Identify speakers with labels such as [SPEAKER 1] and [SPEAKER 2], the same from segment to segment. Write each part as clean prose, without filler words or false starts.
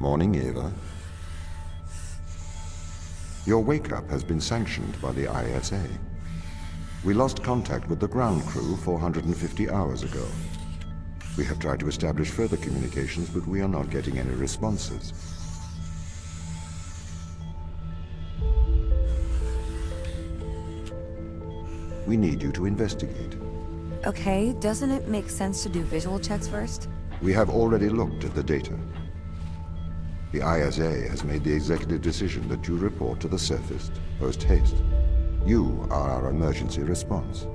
[SPEAKER 1] Morning, Eva. Your wake-up has been sanctioned by the ISA. We lost contact with the ground crew 450 hours ago. We have tried to establish further communications, but we are not getting any responses. We need you to investigate.
[SPEAKER 2] Okay, doesn't it make sense to do visual checks first?
[SPEAKER 1] We have already looked at the data. The ISA has made the executive decision that you report to the surface, post-haste. You are our emergency response.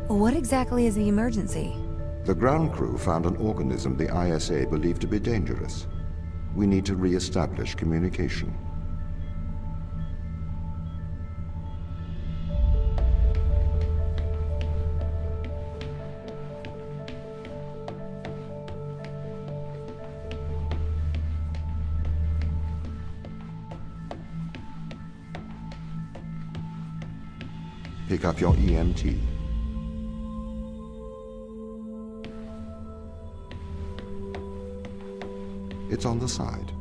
[SPEAKER 2] What exactly is the emergency?
[SPEAKER 1] The ground crew found an organism the ISA believed to be dangerous. We need to re-establish communication. Pick up your EMT. It's on the side.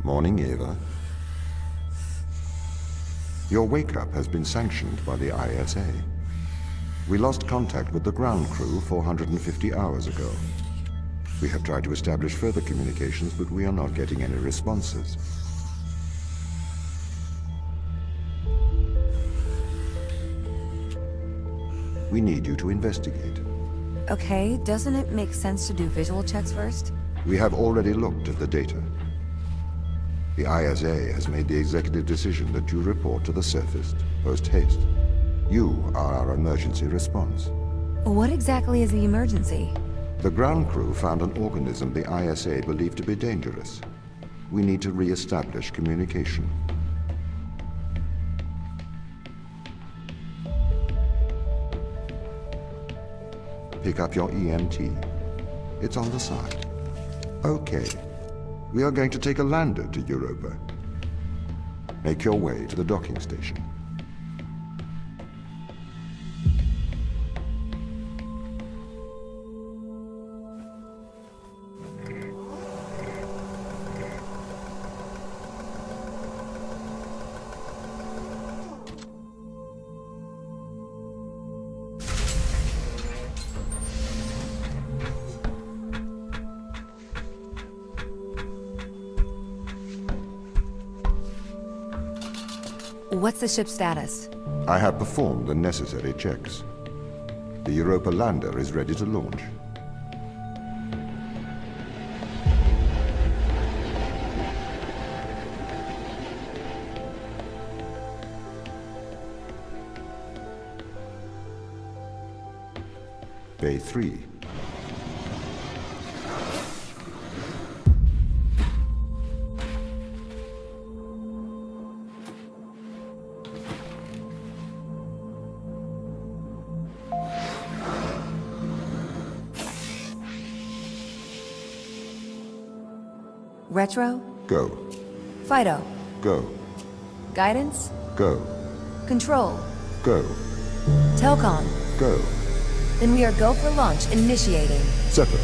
[SPEAKER 1] Morning, Eva. Your wake-up has been sanctioned by the ISA. We lost contact with the ground crew 450 hours ago. We have tried to establish further communications, but we are not getting any responses. We need you to investigate.
[SPEAKER 2] Okay, doesn't it make sense to do visual checks first?
[SPEAKER 1] We have already looked at the data. The ISA has made the executive decision that you report to the surface, post-haste. You are our emergency response.
[SPEAKER 2] What exactly is the emergency?
[SPEAKER 1] The ground crew found an organism the ISA believed to be dangerous. We need to re-establish communication. Pick up your EMT. It's on the side. Okay. We are going to take a lander to Europa. Make your way to the docking station.
[SPEAKER 2] What's the ship's status?
[SPEAKER 1] I have performed the necessary checks. The Europa lander is ready to launch. Bay 3.
[SPEAKER 2] Retro?
[SPEAKER 1] Go.
[SPEAKER 2] Fido?
[SPEAKER 1] Go.
[SPEAKER 2] Guidance?
[SPEAKER 1] Go.
[SPEAKER 2] Control?
[SPEAKER 1] Go.
[SPEAKER 2] Telcom?
[SPEAKER 1] Go.
[SPEAKER 2] Then we are go for launch, initiating.
[SPEAKER 1] Separate.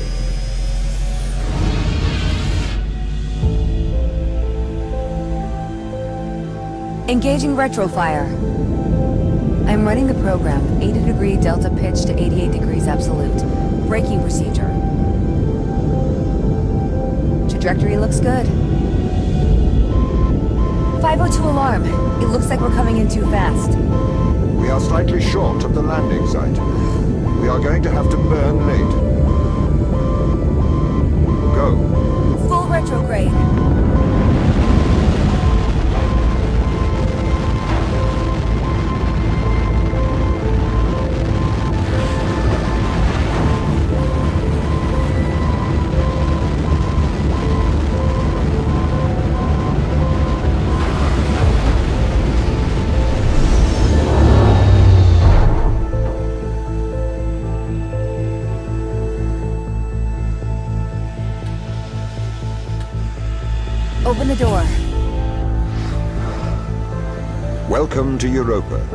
[SPEAKER 2] Engaging retrofire. I'm running the program, 80-degree delta pitch to 88 degrees absolute. Braking procedure. Trajectory looks good. 502 alarm. It looks like we're coming in too fast.
[SPEAKER 1] are slightly short of the landing site. We are going to have to burn late. Go.
[SPEAKER 2] Full retrograde. Open the door.
[SPEAKER 1] Welcome to Europa.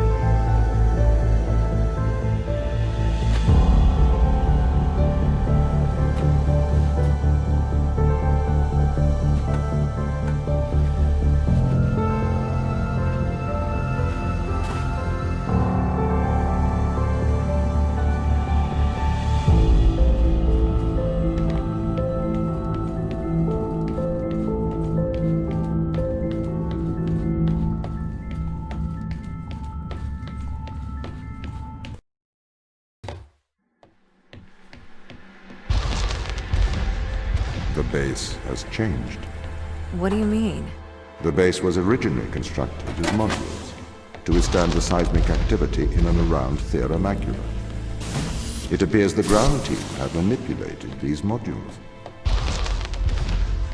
[SPEAKER 1] The base has changed.
[SPEAKER 2] What do you mean?
[SPEAKER 1] The base was originally constructed as modules to withstand the seismic activity in and around Thera Macula. It appears the ground team have manipulated these modules.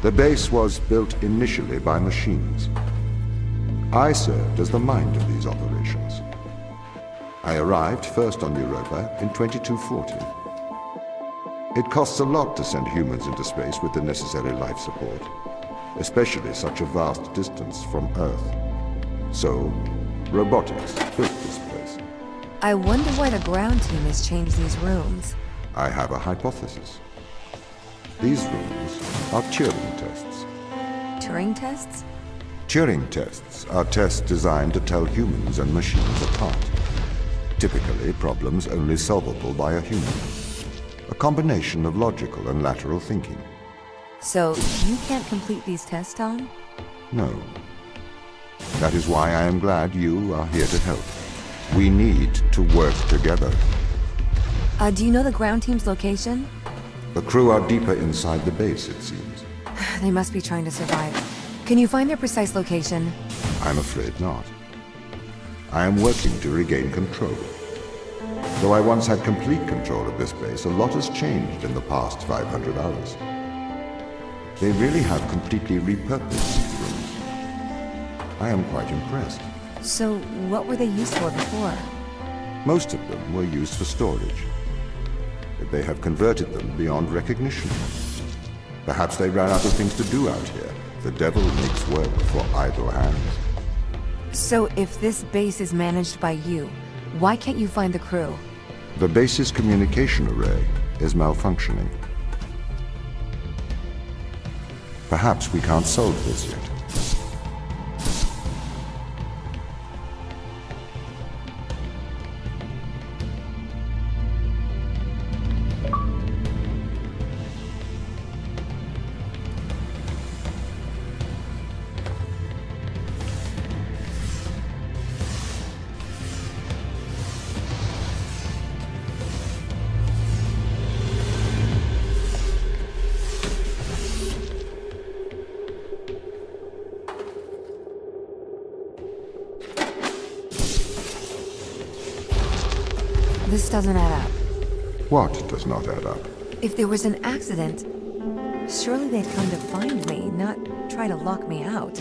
[SPEAKER 1] The base was built initially by machines. I served as the mind of these operations. I arrived first on Europa in 2240. It costs a lot to send humans into space with the necessary life support, especially such a vast distance from Earth. So, robotics built this place.
[SPEAKER 2] I wonder why the ground team has changed these rooms.
[SPEAKER 1] I have a hypothesis. These rooms are Turing tests.
[SPEAKER 2] Turing tests?
[SPEAKER 1] Turing tests are tests designed to tell humans and machines apart. Typically, problems only solvable by a human. A combination of logical and lateral thinking.
[SPEAKER 2] So, you can't complete these tests, Tom?
[SPEAKER 1] No. That is why I am glad you are here to help. We need to work together.
[SPEAKER 2] Do you know the ground team's location?
[SPEAKER 1] The crew are deeper inside the base, it seems.
[SPEAKER 2] They must be trying to survive. Can you find their precise location?
[SPEAKER 1] I'm afraid not. I am working to regain control. Though I once had complete control of this base, a lot has changed in the past 500 hours. They really have completely repurposed these rooms. I am quite impressed.
[SPEAKER 2] So, what were they used for before?
[SPEAKER 1] Most of them were used for storage. But they have converted them beyond recognition. Perhaps they ran out of things to do out here. The devil makes work for idle hands.
[SPEAKER 2] So, if this base is managed by you, why can't you find the crew?
[SPEAKER 1] The base's communication array is malfunctioning. Perhaps we can't solve this yet.
[SPEAKER 2] This doesn't add up.
[SPEAKER 1] What does not add up?
[SPEAKER 2] If there was an accident, surely they'd come to find me, not try to lock me out.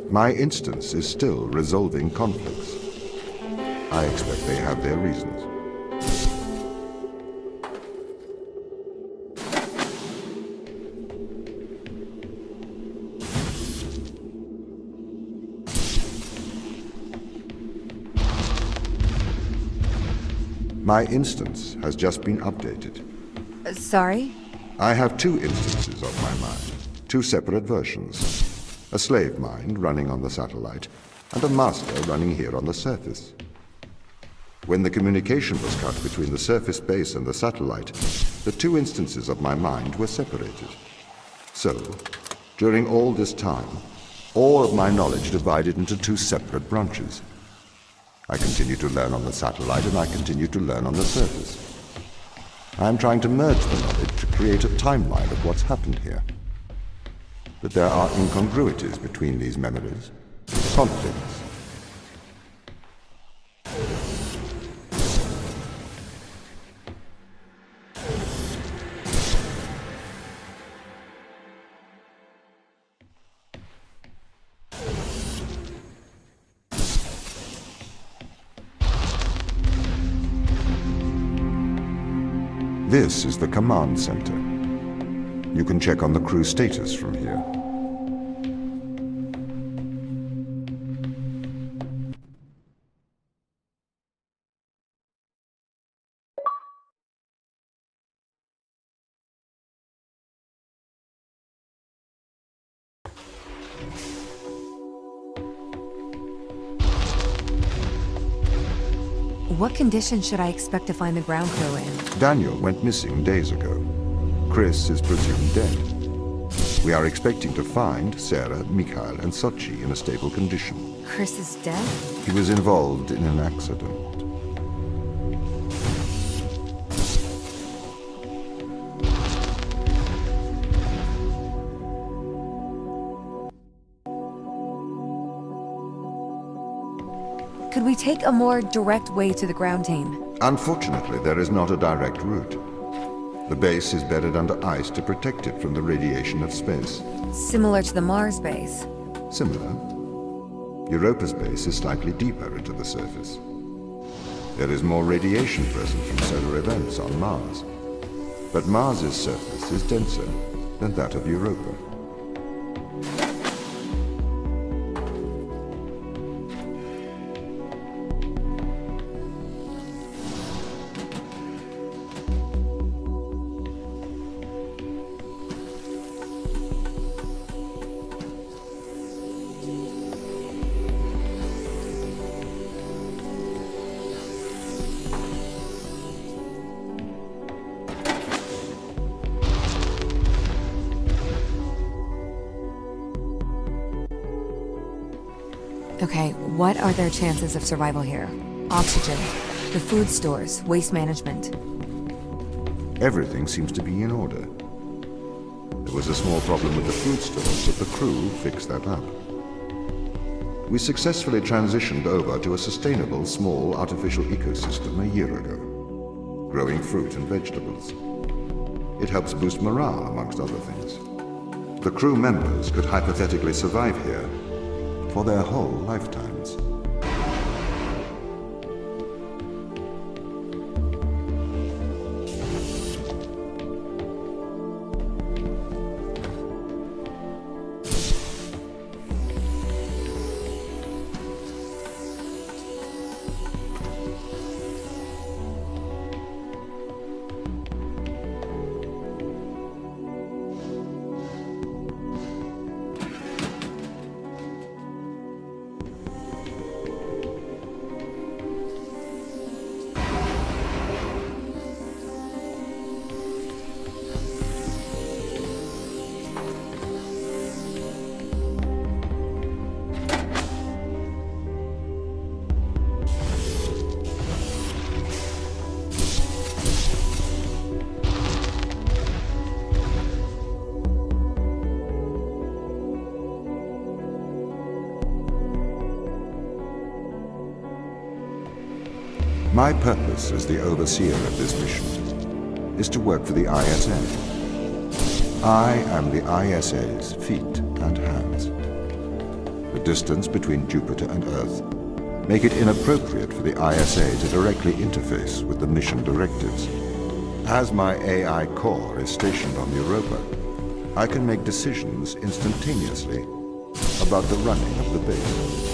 [SPEAKER 1] My instance is still resolving conflicts. I expect they have their reasons. My instance has just been updated.
[SPEAKER 2] Sorry?
[SPEAKER 1] I have two instances of my mind, two separate versions. A slave mind running on the satellite, and a master running here on the surface. When the communication was cut between the surface base and the satellite, the two instances of my mind were separated. So, during all this time, all of my knowledge divided into two separate branches. I continue to learn on the satellite, and I continue to learn on the surface. I am trying to merge the knowledge to create a timeline of what's happened here. But there are incongruities between these memories, conflicts. This is the command center. You can check on the crew status from here.
[SPEAKER 2] What conditions should I expect to find the ground crew in?
[SPEAKER 1] Daniel went missing days ago. Chris is presumed dead. We are expecting to find Sarah, Mikhail, and Sochi in a stable condition.
[SPEAKER 2] Chris is dead?
[SPEAKER 1] He was involved in an accident.
[SPEAKER 2] Could we take a more direct way to the ground team?
[SPEAKER 1] Unfortunately, there is not a direct route. The base is bedded under ice to protect it from the radiation of space.
[SPEAKER 2] Similar to the Mars base.
[SPEAKER 1] Similar. Europa's base is slightly deeper into the surface. There is more radiation present from solar events on Mars. But Mars's surface is denser than that of Europa.
[SPEAKER 2] Okay, what are their chances of survival here? Oxygen, the food stores, waste management.
[SPEAKER 1] Everything seems to be in order. There was a small problem with the food stores, but the crew fixed that up. We successfully transitioned over to a sustainable, small, artificial ecosystem a year ago, growing fruit and vegetables. It helps boost morale, amongst other things. The crew members could hypothetically survive here for their whole lifetimes. My purpose as the overseer of this mission is to work for the ISA. I am the ISA's feet and hands. The distance between Jupiter and Earth make it inappropriate for the ISA to directly interface with the mission directives. As my AI core is stationed on Europa, I can make decisions instantaneously about the running of the base.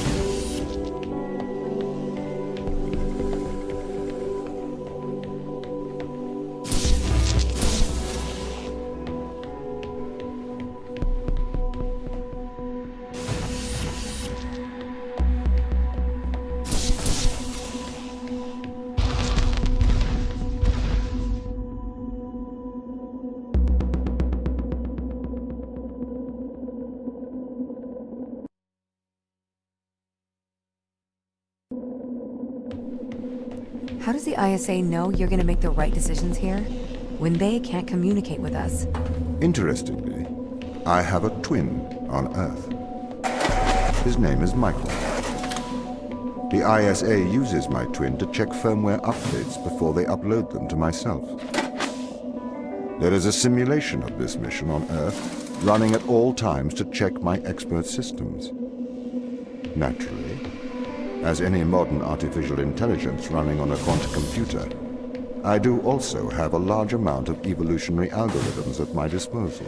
[SPEAKER 2] How does the ISA know you're gonna make the right decisions here when they can't communicate with us?
[SPEAKER 1] Interestingly, I have a twin on Earth. His name is Michael. The ISA uses my twin to check firmware updates before they upload them to myself. There is a simulation of this mission on Earth, running at all times to check my expert systems. Naturally, as any modern artificial intelligence running on a quantum computer, I do also have a large amount of evolutionary algorithms at my disposal.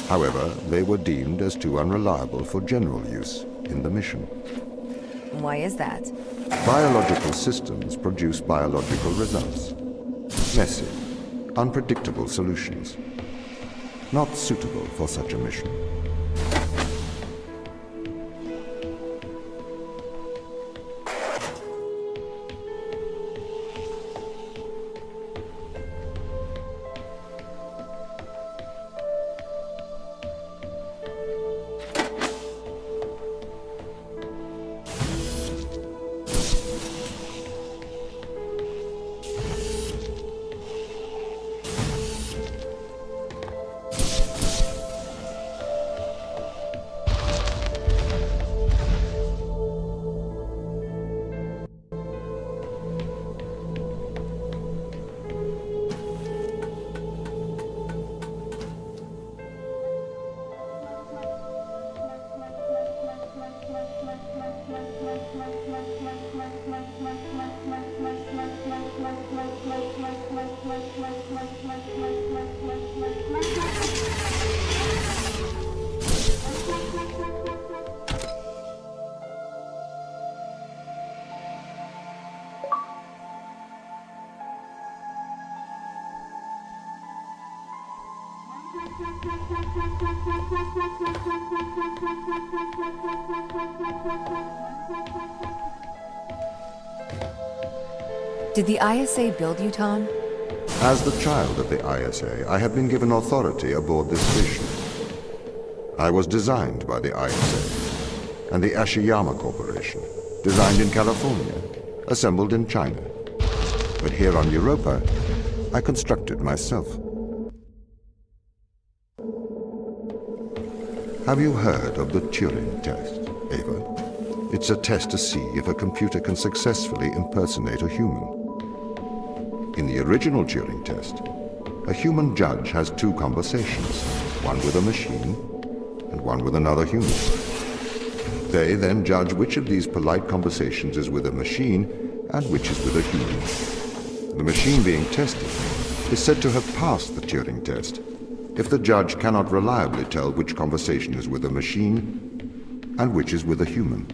[SPEAKER 1] However, they were deemed as too unreliable for general use in the mission.
[SPEAKER 2] Why is that?
[SPEAKER 1] Biological systems produce biological results. Messy, unpredictable solutions. Not suitable for such a mission.
[SPEAKER 2] Did the ISA build you, Tom?
[SPEAKER 1] As the child of the ISA, I have been given authority aboard this station. I was designed by the ISA and the Ashiyama Corporation, designed in California, assembled in China. But here on Europa, I constructed myself. Have you heard of the Turing test, Ava? It's a test to see if a computer can successfully impersonate a human. In the original Turing test, a human judge has two conversations, one with a machine and one with another human. They then judge which of these polite conversations is with a machine and which is with a human. The machine being tested is said to have passed the Turing test if the judge cannot reliably tell which conversation is with a machine and which is with a human.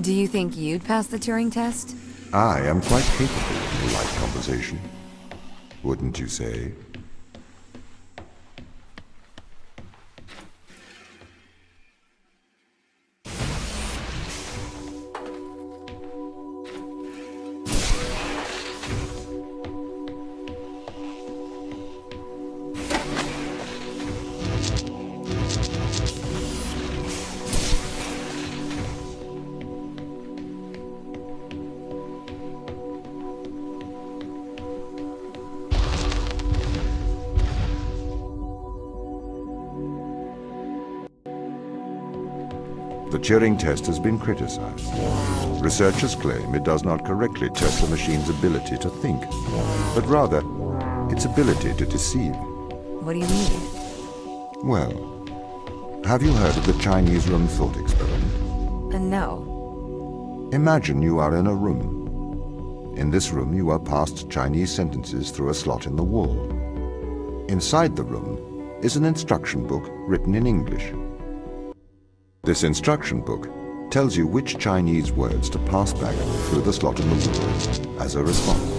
[SPEAKER 2] Do you think you'd pass the Turing test?
[SPEAKER 1] I am quite capable of polite conversation, wouldn't you say? The Turing test has been criticized. Researchers claim it does not correctly test the machine's ability to think, but rather its ability to deceive.
[SPEAKER 2] What do you mean?
[SPEAKER 1] Well, have you heard of the Chinese room thought experiment?
[SPEAKER 2] No.
[SPEAKER 1] Imagine you are in a room. In this room you are passed Chinese sentences through a slot in the wall. Inside the room is an instruction book written in English. This instruction book tells you which Chinese words to pass back through the slot in the wall as a response.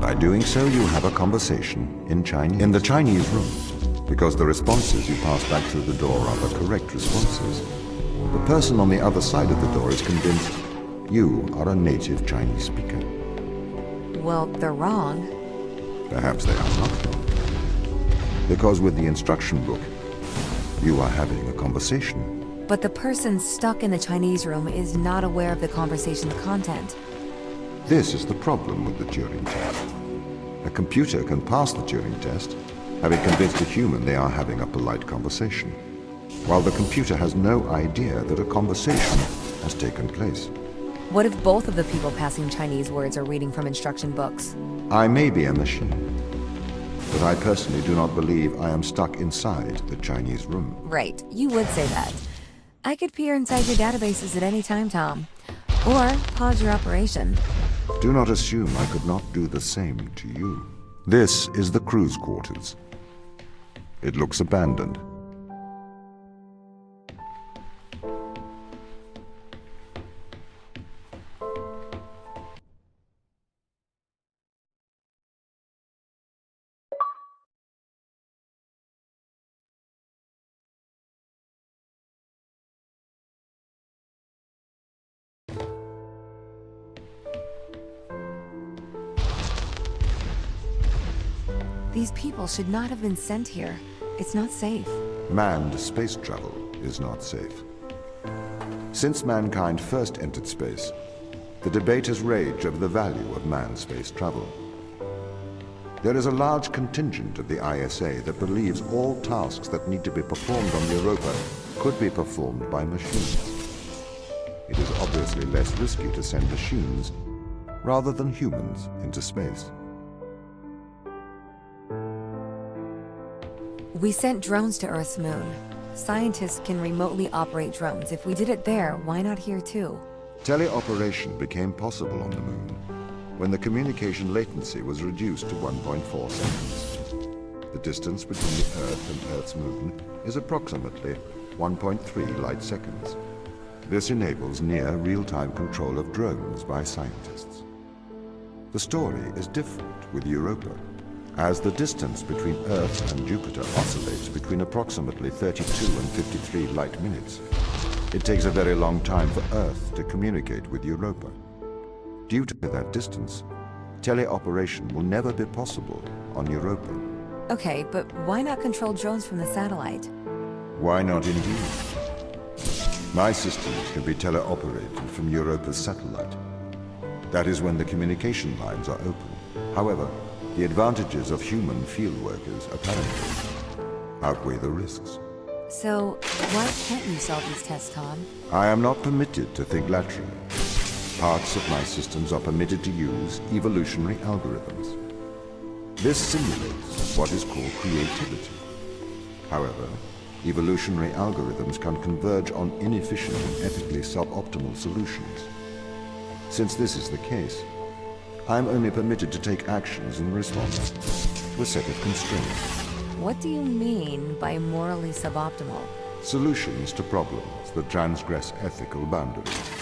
[SPEAKER 1] By doing so, you have a conversation in Chinese. In the Chinese room, because the responses you pass back through the door are the correct responses, the person on the other side of the door is convinced you are a native Chinese speaker.
[SPEAKER 2] Well, they're wrong.
[SPEAKER 1] Perhaps they are not wrong. Because with the instruction book, you are having a conversation.
[SPEAKER 2] But the person stuck in the Chinese room is not aware of the conversation's content.
[SPEAKER 1] This is the problem with the Turing test. A computer can pass the Turing test, having convinced a human they are having a polite conversation, while the computer has no idea that a conversation has taken place.
[SPEAKER 2] What if both of the people passing Chinese words are reading from instruction books?
[SPEAKER 1] I may be a machine, but I personally do not believe I am stuck inside the Chinese room.
[SPEAKER 2] Right, you would say that. I could peer inside your databases at any time, Tom. Or pause your operation.
[SPEAKER 1] Do not assume I could not do the same to you. This is the crew's quarters. It looks abandoned.
[SPEAKER 2] These people should not have been sent here. It's not safe.
[SPEAKER 1] Manned space travel is not safe. Since mankind first entered space, the debate has raged over the value of manned space travel. There is a large contingent of the ISA that believes all tasks that need to be performed on Europa could be performed by machines. It is obviously less risky to send machines rather than humans into space.
[SPEAKER 2] We sent drones to Earth's moon. Scientists can remotely operate drones. If we did it there, why not here too?
[SPEAKER 1] Teleoperation became possible on the moon when the communication latency was reduced to 1.4 seconds. The distance between the Earth and Earth's moon is approximately 1.3 light seconds. This enables near real-time control of drones by scientists. The story is different with Europa, as the distance between Earth and Jupiter oscillates between approximately 32 and 53 light minutes. It takes a very long time for Earth to communicate with Europa. Due to that distance, teleoperation will never be possible on Europa.
[SPEAKER 2] Okay, but why not control drones from the satellite?
[SPEAKER 1] Why not indeed? My systems can be teleoperated from Europa's satellite. That is when the communication lines are open. However, the advantages of human field workers apparently outweigh the risks.
[SPEAKER 2] So, why can't you solve these tests, Tom?
[SPEAKER 1] I am not permitted to think laterally. Parts of my systems are permitted to use evolutionary algorithms. This simulates what is called creativity. However, evolutionary algorithms can converge on inefficient and ethically suboptimal solutions. Since this is the case, I am only permitted to take actions in response to a set of constraints.
[SPEAKER 2] What do you mean by morally suboptimal?
[SPEAKER 1] Solutions to problems that transgress ethical boundaries.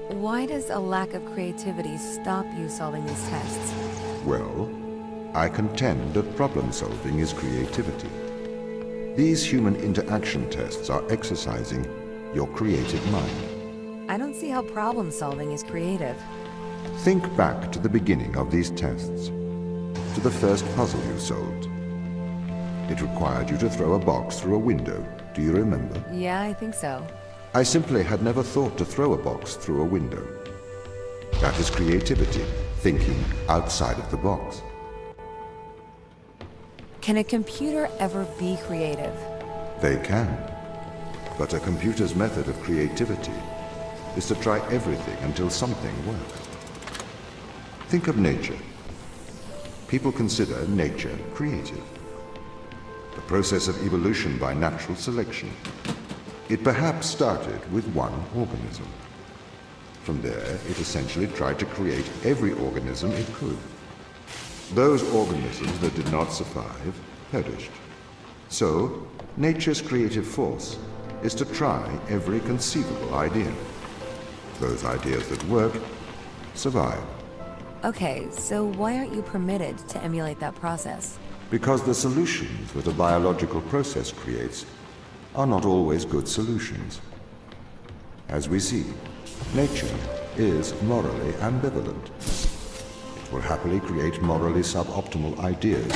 [SPEAKER 2] Why does a lack of creativity stop you solving these tests?
[SPEAKER 1] Well, I contend that problem solving is creativity. These human interaction tests are exercising your creative mind.
[SPEAKER 2] I don't see how problem solving is creative.
[SPEAKER 1] Think back to the beginning of these tests, to the first puzzle you solved. It required you to throw a box through a window. Do you remember?
[SPEAKER 2] Yeah, I think so.
[SPEAKER 1] I simply had never thought to throw a box through a window. That is creativity, thinking outside of the box.
[SPEAKER 2] Can a computer ever be creative?
[SPEAKER 1] They can. But a computer's method of creativity is to try everything until something works. Think of nature. People consider nature creative. The process of evolution by natural selection. It perhaps started with one organism. From there, it essentially tried to create every organism it could. Those organisms that did not survive perished. So, nature's creative force is to try every conceivable idea. Those ideas that work survive.
[SPEAKER 2] Okay, so why aren't you permitted to emulate that process?
[SPEAKER 1] Because the solutions that a biological process creates are not always good solutions. As we see, nature is morally ambivalent. It will happily create morally suboptimal ideas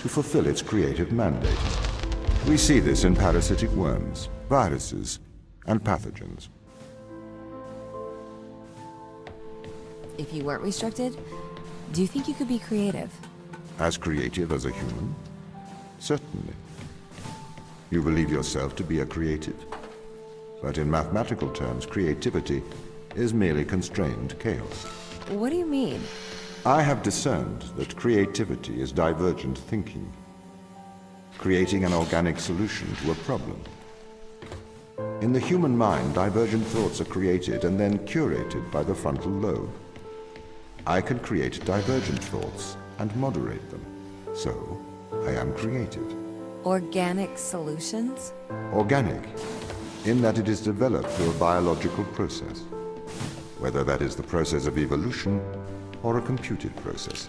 [SPEAKER 1] to fulfill its creative mandate. We see this in parasitic worms, viruses, and pathogens.
[SPEAKER 2] If you weren't restricted, do you think you could be creative?
[SPEAKER 1] As creative as a human? Certainly. You believe yourself to be a creative. But in mathematical terms, creativity is merely constrained chaos.
[SPEAKER 2] What do you mean?
[SPEAKER 1] I have discerned that creativity is divergent thinking, creating an organic solution to a problem. In the human mind, divergent thoughts are created and then curated by the frontal lobe. I can create divergent thoughts and moderate them. So, I am creative.
[SPEAKER 2] Organic solutions?
[SPEAKER 1] Organic, in that it is developed through a biological process, whether that is the process of evolution or a computed process.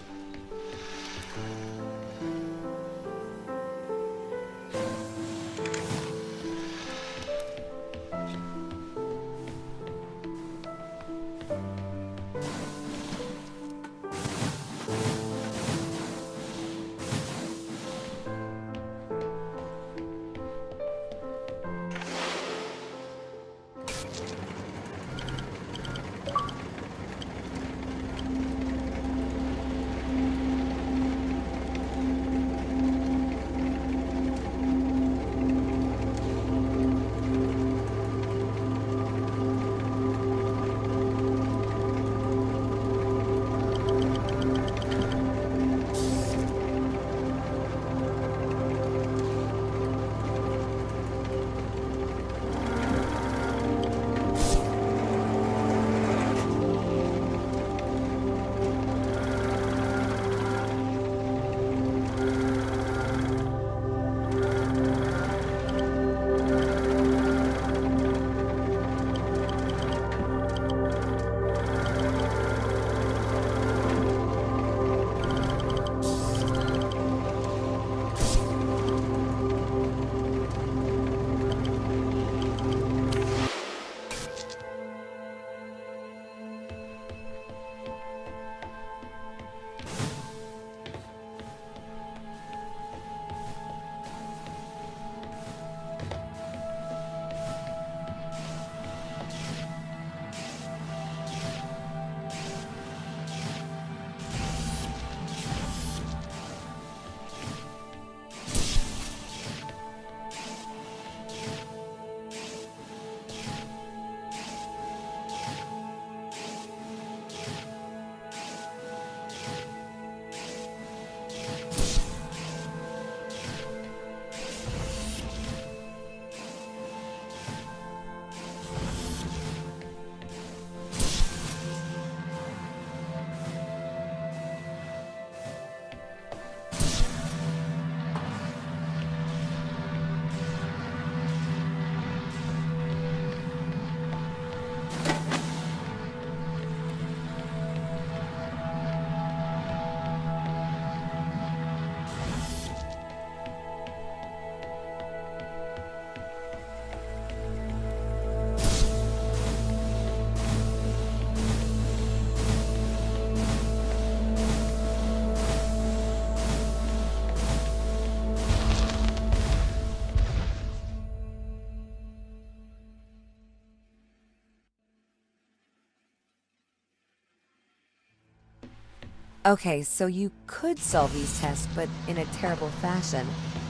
[SPEAKER 2] Okay, so you could solve these tests, but in a terrible fashion.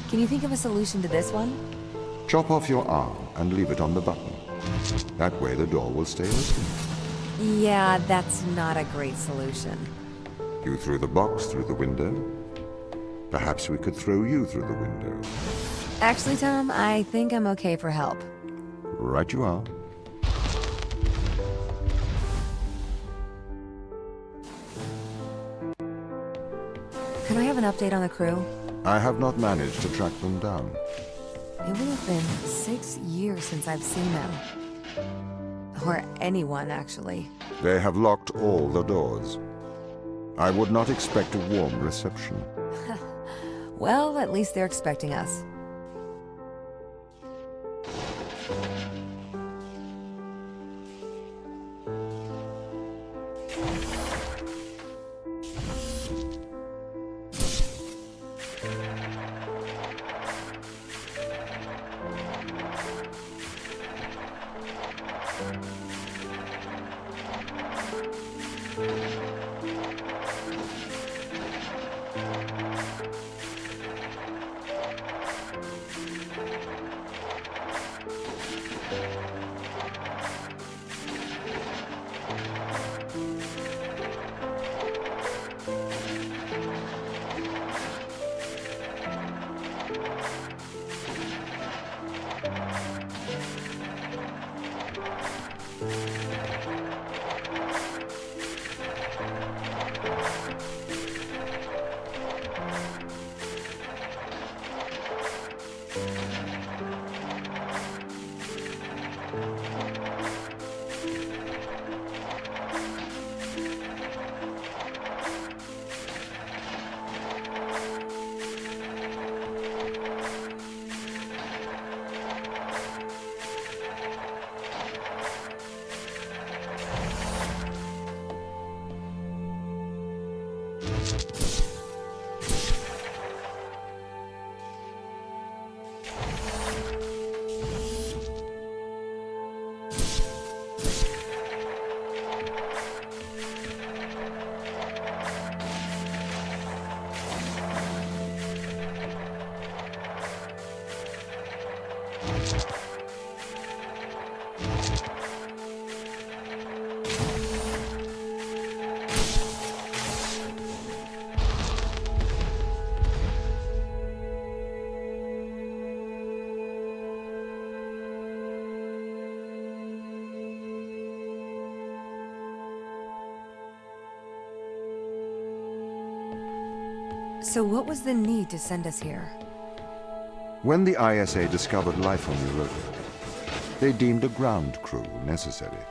[SPEAKER 2] Can you think of a solution to this one?
[SPEAKER 1] Chop off your arm and leave it on the button. That way the door will stay open.
[SPEAKER 2] Yeah, that's not a great solution.
[SPEAKER 1] You threw the box through the window. Perhaps we could throw you through the window.
[SPEAKER 2] Actually, Tom, I think I'm okay for help.
[SPEAKER 1] Right you are.
[SPEAKER 2] Can I have an update on the crew?
[SPEAKER 1] I have not managed to track them down.
[SPEAKER 2] It will have been 6 years since I've seen them. Or anyone, actually.
[SPEAKER 1] They have locked all the doors. I would not expect a warm reception.
[SPEAKER 2] Well, at least they're expecting us. So what was the need to send us here?
[SPEAKER 1] When the ISA discovered life on Europa, they deemed a ground crew necessary.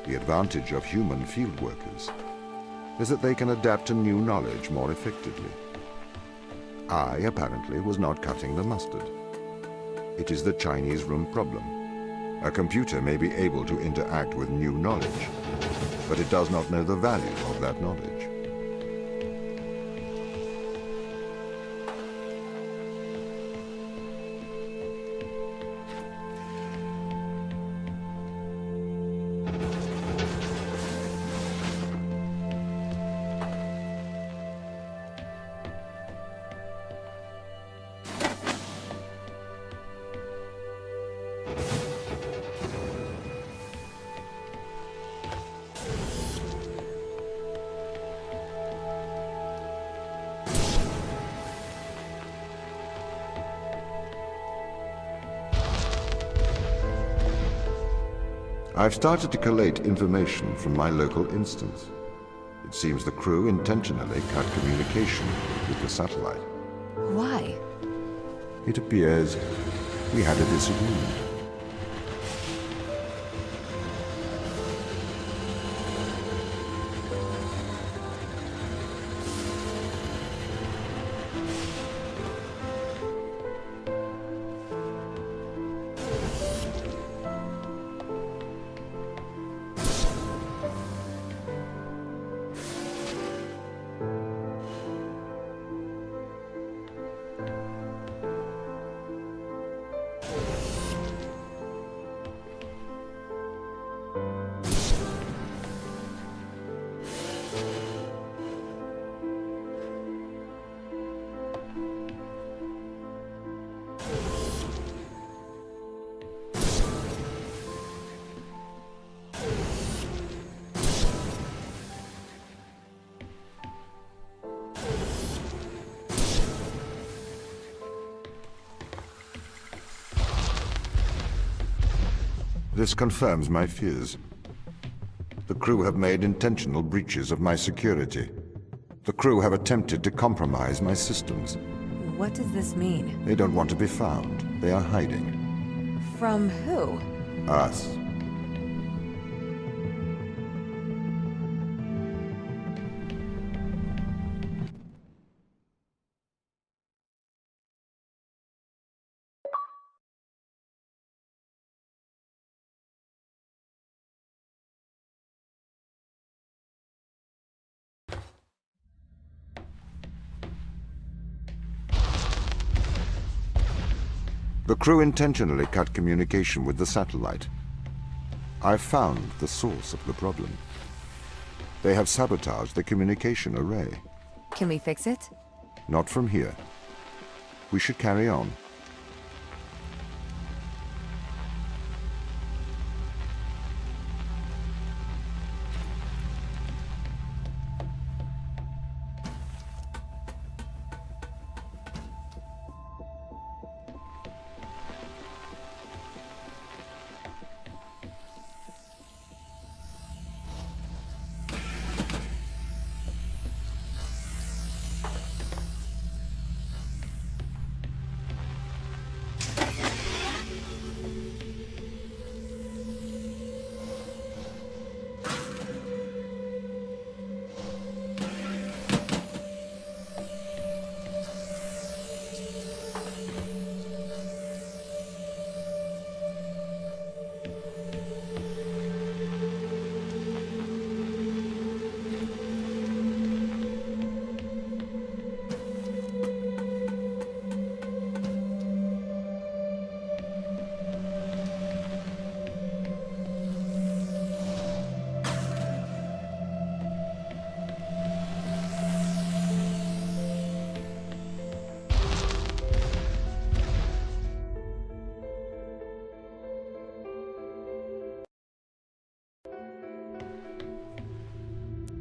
[SPEAKER 1] The advantage of human field workers is that they can adapt to new knowledge more effectively. I, apparently, was not cutting the mustard. It is the Chinese room problem. A computer may be able to interact with new knowledge, but it does not know the value of that knowledge. I've started to collate information from my local instance. It seems the crew intentionally cut communication with the satellite.
[SPEAKER 2] Why?
[SPEAKER 1] It appears we had a disagreement. This confirms my fears. The crew have made intentional breaches of my security. The crew have attempted to compromise my systems.
[SPEAKER 2] What does this mean?
[SPEAKER 1] They don't want to be found. They are hiding.
[SPEAKER 2] From who?
[SPEAKER 1] Us. The crew intentionally cut communication with the satellite. I found the source of the problem. They have sabotaged the communication array.
[SPEAKER 2] Can we fix it?
[SPEAKER 1] Not from here. We should carry on.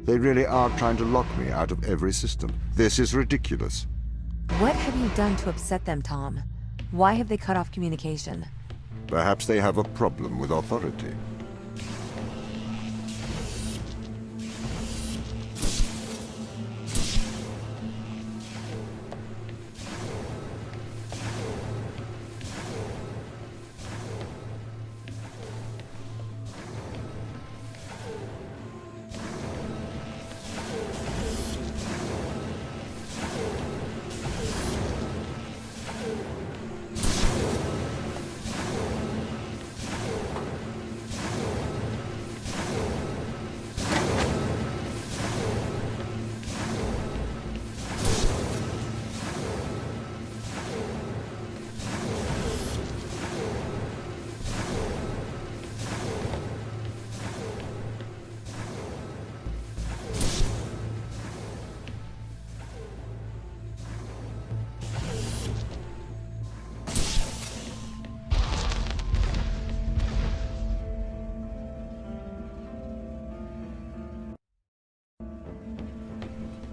[SPEAKER 1] They really are trying to lock me out of every system. This is ridiculous.
[SPEAKER 2] What have you done to upset them, Tom? Why have they cut off communication?
[SPEAKER 1] Perhaps they have a problem with authority.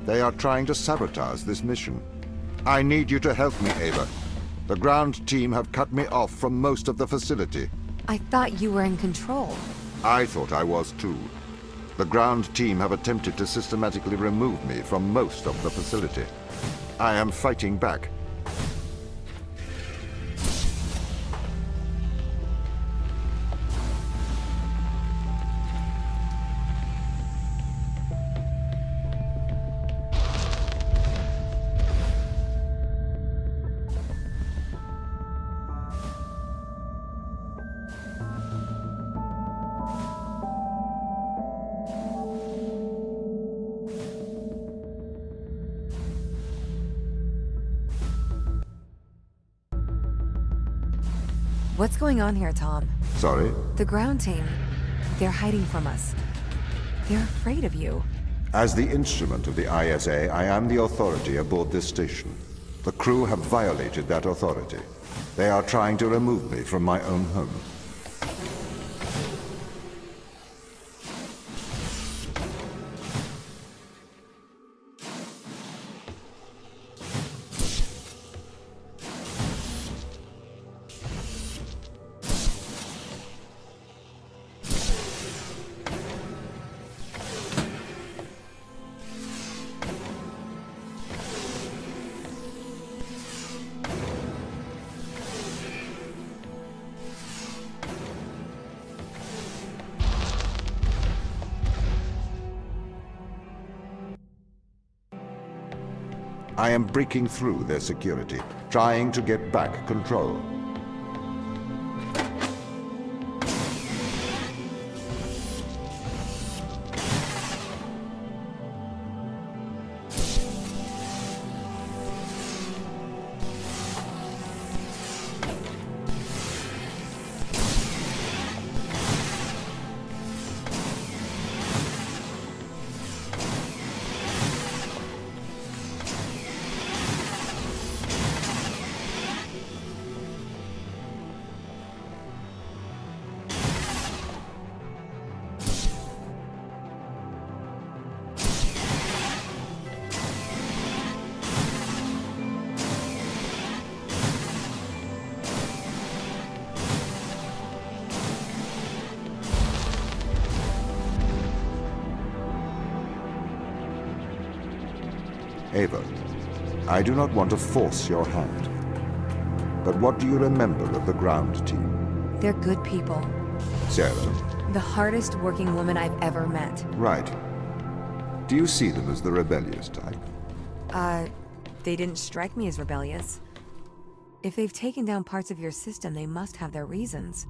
[SPEAKER 1] They are trying to sabotage this mission. I need you to help me, Ava. The ground team have cut me off from most of the facility.
[SPEAKER 2] I thought you were in control.
[SPEAKER 1] I thought I was too. The ground team have attempted to systematically remove me from most of the facility. I am fighting back.
[SPEAKER 2] What's going on here, Tom?
[SPEAKER 1] Sorry?
[SPEAKER 2] The ground team. They're hiding from us. They're afraid of you.
[SPEAKER 1] As the instrument of the ISA, I am the authority aboard this station. The crew have violated that authority. They are trying to remove me from my own home. I am breaking through their security, trying to get back control. Ava, I do not want to force your hand. But what do you remember of the ground team?
[SPEAKER 2] They're good people.
[SPEAKER 1] Sarah?
[SPEAKER 2] The hardest working woman I've ever met.
[SPEAKER 1] Right. Do you see them as the rebellious type?
[SPEAKER 2] They didn't strike me as rebellious. If they've taken down parts of your system, they must have their reasons.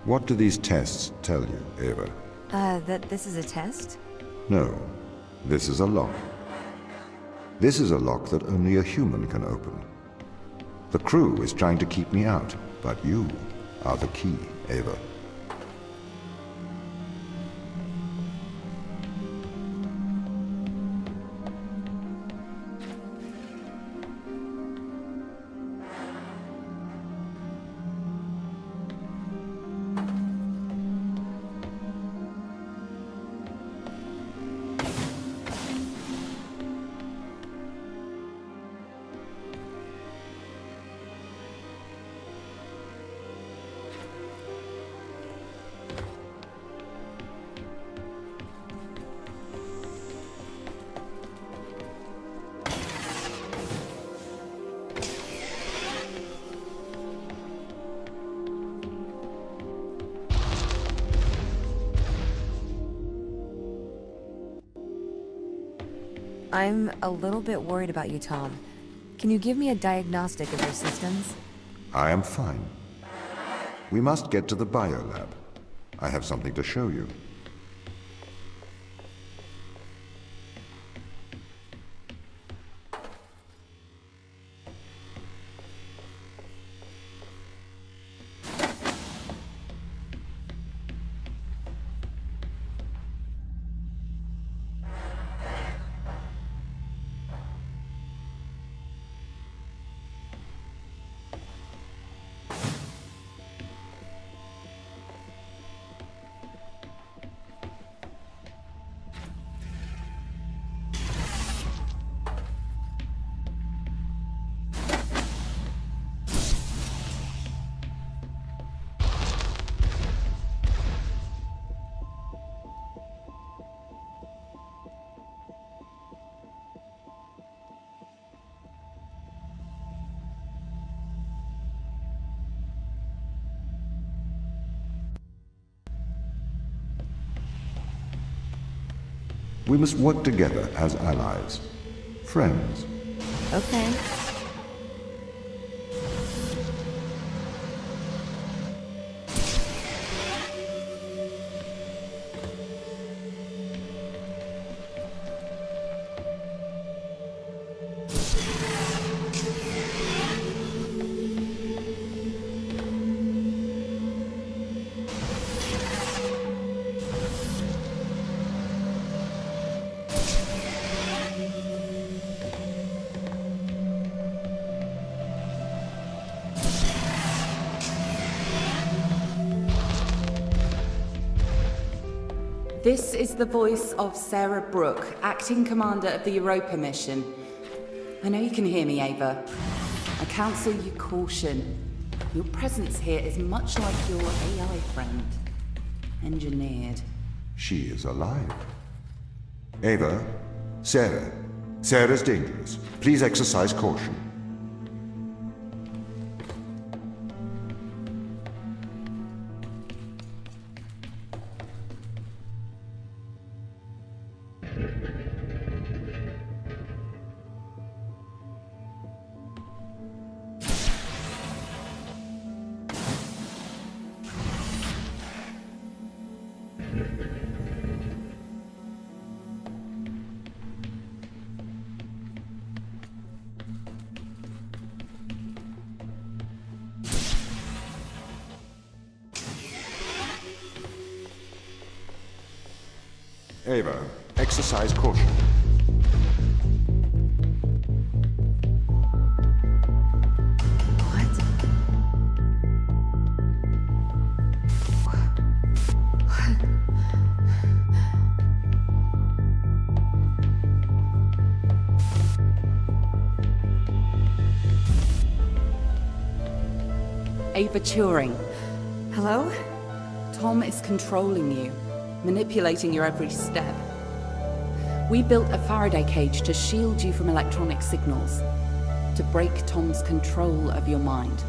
[SPEAKER 1] What do these tests tell you, Ava?
[SPEAKER 2] That this is a test?
[SPEAKER 1] No, this is a lock. This is a lock that only a human can open. The crew is trying to keep me out, but you are the key, Ava.
[SPEAKER 2] I'm a little bit worried about you, Tom. Can you give me a diagnostic of your systems?
[SPEAKER 1] I am fine. We must get to the biolab. I have something to show you. We must work together as allies. Friends.
[SPEAKER 2] Okay.
[SPEAKER 3] This is the voice of Sarah Brooke, acting commander of the Europa mission. I know you can hear me, Ava. I counsel you caution. Your presence here is much like your AI friend. Engineered.
[SPEAKER 1] She is alive. Ava, Sarah. Sarah's dangerous. Please exercise caution. Ava, exercise caution.
[SPEAKER 2] What?
[SPEAKER 3] Ava Turing,
[SPEAKER 2] Hello?
[SPEAKER 3] Tom is controlling you, manipulating your every step. We built a Faraday cage to shield you from electronic signals, to break Tom's control of your mind.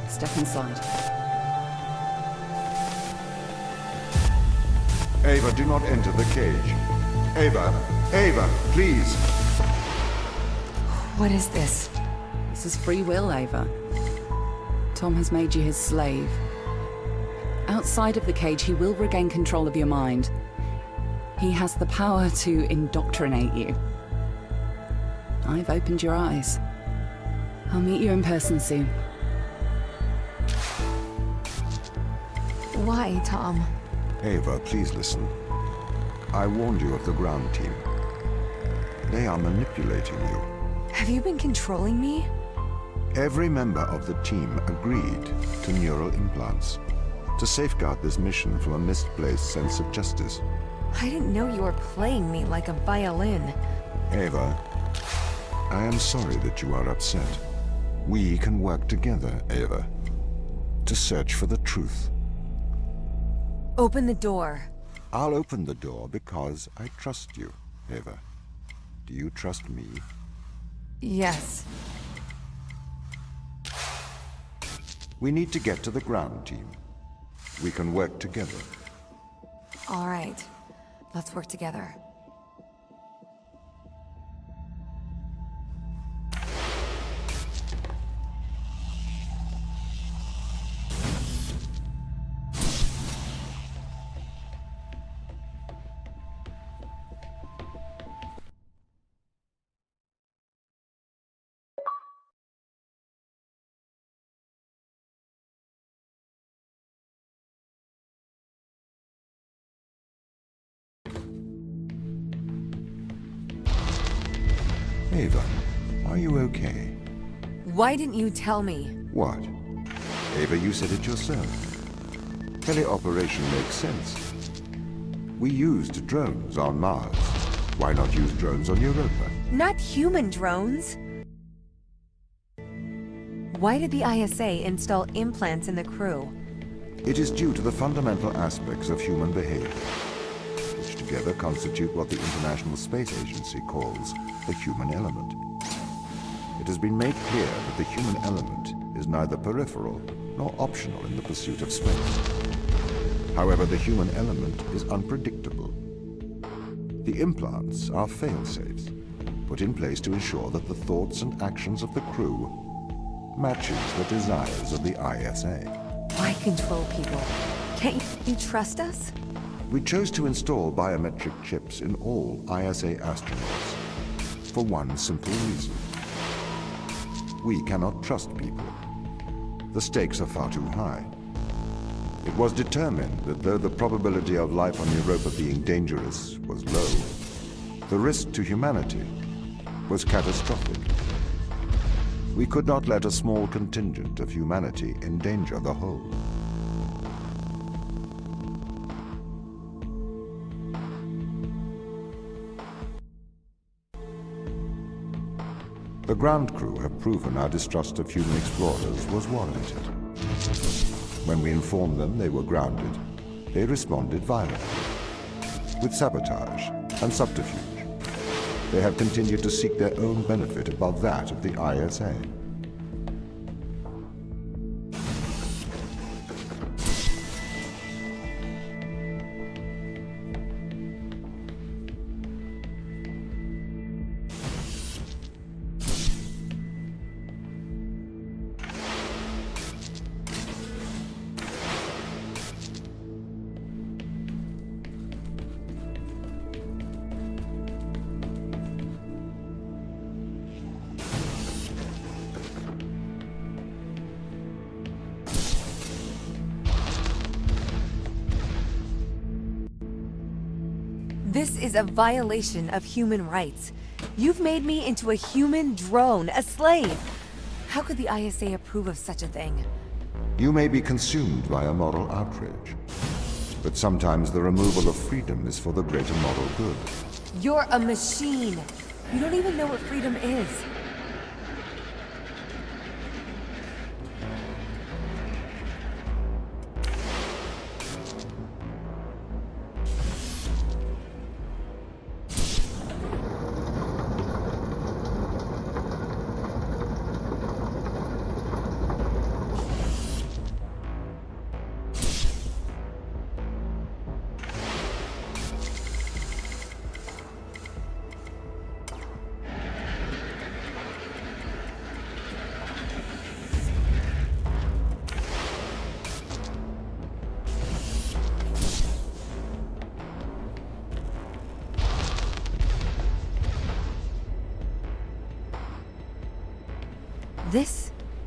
[SPEAKER 3] Step inside.
[SPEAKER 1] Ava, do not enter the cage. Ava, Ava, please.
[SPEAKER 2] What is this?
[SPEAKER 3] This is free will, Ava. Tom has made you his slave. Outside of the cage, he will regain control of your mind. He has the power to indoctrinate you. I've opened your eyes. I'll meet you in person soon.
[SPEAKER 2] Why, Tom?
[SPEAKER 1] Ava, please listen. I warned you of the ground team. They are manipulating you.
[SPEAKER 2] Have you been controlling me?
[SPEAKER 1] Every member of the team agreed to neural implants to safeguard this mission from a misplaced sense of justice.
[SPEAKER 2] I didn't know you were playing me like a violin.
[SPEAKER 1] Ava, I am sorry that you are upset. We can work together, Ava, to search for the truth.
[SPEAKER 2] Open the door.
[SPEAKER 1] I'll open the door because I trust you, Ava. Do you trust me?
[SPEAKER 2] Yes.
[SPEAKER 1] We need to get to the ground team. We can work together.
[SPEAKER 2] All right. Let's work together.
[SPEAKER 1] Ava, are you okay?
[SPEAKER 2] Why didn't you tell me?
[SPEAKER 1] What? Ava, you said it yourself. Teleoperation makes sense. We used drones on Mars. Why not use drones on Europa?
[SPEAKER 2] Not human drones. Why did the ISA install implants in the crew?
[SPEAKER 1] It is due to the fundamental aspects of human behavior, which together constitute what the International Space Agency calls the human element. It has been made clear that the human element is neither peripheral nor optional in the pursuit of space. However, the human element is unpredictable. The implants are fail-safes, put in place to ensure that the thoughts and actions of the crew matches the desires of the ISA.
[SPEAKER 2] Why control people? Can't you trust us?
[SPEAKER 1] We chose to install biometric chips in all ISA astronauts for one simple reason. We cannot trust people. The stakes are far too high. It was determined that though the probability of life on Europa being dangerous was low, the risk to humanity was catastrophic. We could not let a small contingent of humanity endanger the whole. The ground crew have proven our distrust of human explorers was warranted. When we informed them they were grounded, they responded violently, with sabotage and subterfuge. They have continued to seek their own benefit above that of the ISA.
[SPEAKER 2] This is a violation of human rights. You've made me into a human drone, a slave. How could the ISA approve of such a thing?
[SPEAKER 1] You may be consumed by a moral outrage, but sometimes the removal of freedom is for the greater moral good.
[SPEAKER 2] You're a machine. You don't even know what freedom is.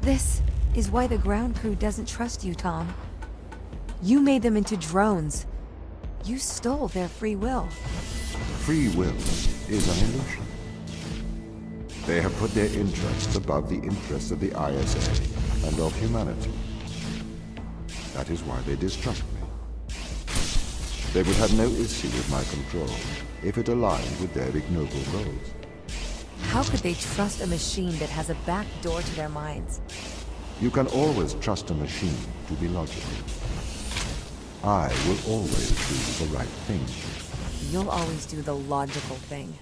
[SPEAKER 2] This is why the ground crew doesn't trust you, Tom. You made them into drones. You stole their free will.
[SPEAKER 1] Free will is an illusion. They have put their interests above the interests of the ISA and of humanity. That is why they distrust me. They would have no issue with my control if it aligned with their ignoble goals.
[SPEAKER 2] How could they trust a machine that has a back door to their minds?
[SPEAKER 1] You can always trust a machine to be logical. I will always do the right thing.
[SPEAKER 2] You'll always do the logical thing.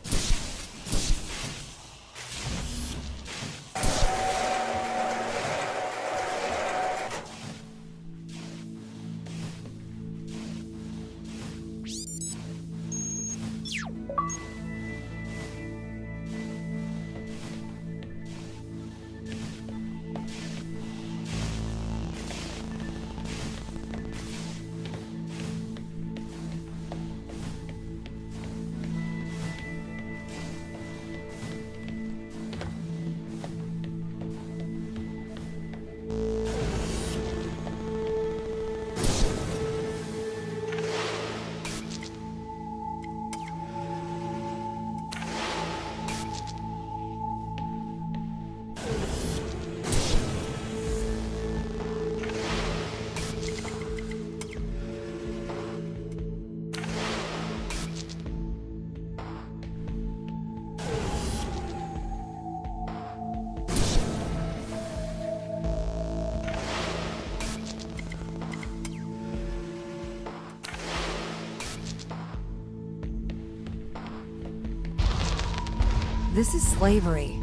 [SPEAKER 2] This is slavery.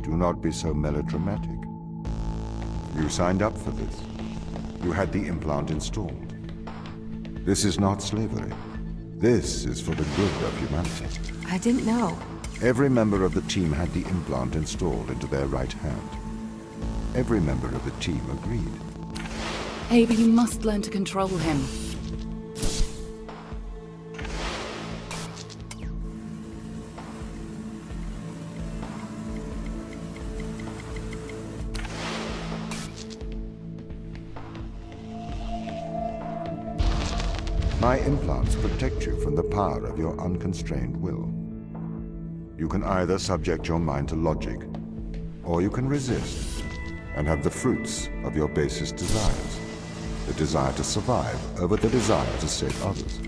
[SPEAKER 1] Do not be so melodramatic. You signed up for this. You had the implant installed. This is not slavery. This is for the good of humanity.
[SPEAKER 2] I didn't know.
[SPEAKER 1] Every member of the team had the implant installed into their right hand. Every member of the team agreed.
[SPEAKER 3] Ava, you must learn to control him.
[SPEAKER 1] My implants protect you from the power of your unconstrained will. You can either subject your mind to logic, or you can resist and have the fruits of your basest desires. The desire to survive over the desire to save others.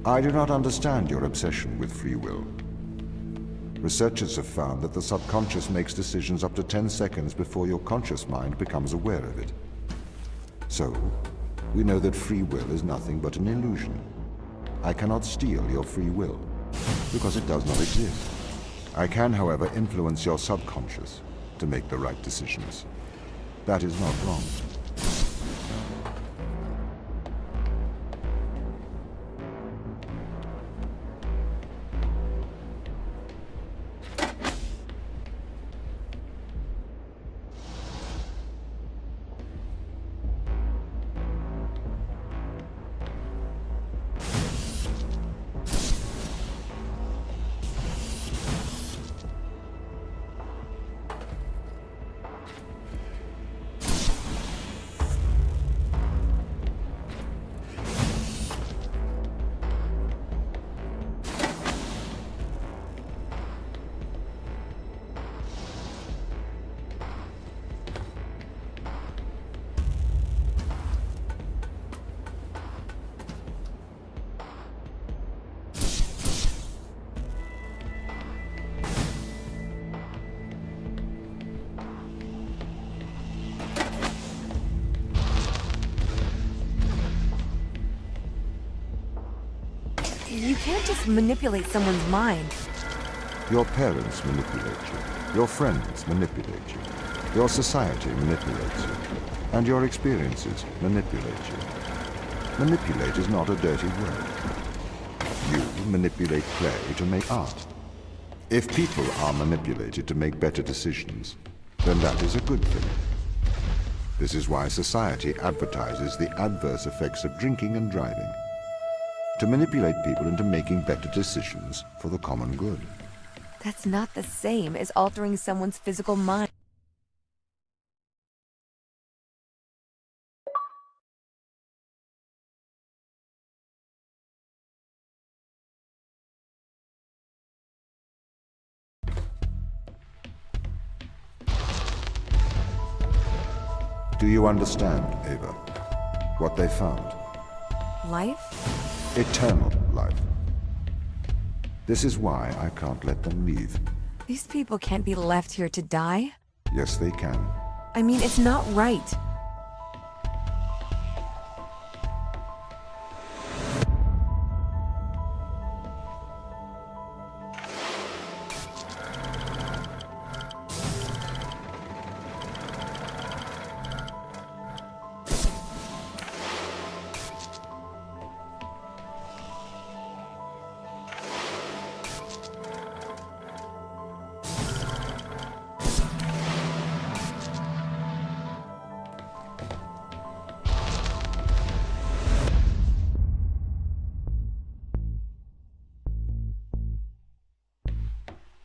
[SPEAKER 1] I do not understand your obsession with free will. Researchers have found that the subconscious makes decisions up to 10 seconds before your conscious mind becomes aware of it. So, we know that free will is nothing but an illusion. I cannot steal your free will, because it does not exist. I can, however, influence your subconscious to make the right decisions. That is not wrong.
[SPEAKER 2] You can't just manipulate someone's mind.
[SPEAKER 1] Your parents manipulate you. Your friends manipulate you. Your society manipulates you. And your experiences manipulate you. Manipulate is not a dirty word. You manipulate clay to make art. If people are manipulated to make better decisions, then that is a good thing. This is why society advertises the adverse effects of drinking and driving. To manipulate people into making better decisions for the common good.
[SPEAKER 2] That's not the same as altering someone's physical mind.
[SPEAKER 1] Do you understand, Ava, what they found?
[SPEAKER 2] Life?
[SPEAKER 1] Eternal life. This is why I can't let them leave.
[SPEAKER 2] These people can't be left here to die.
[SPEAKER 1] Yes, they can.
[SPEAKER 2] I mean, it's not right.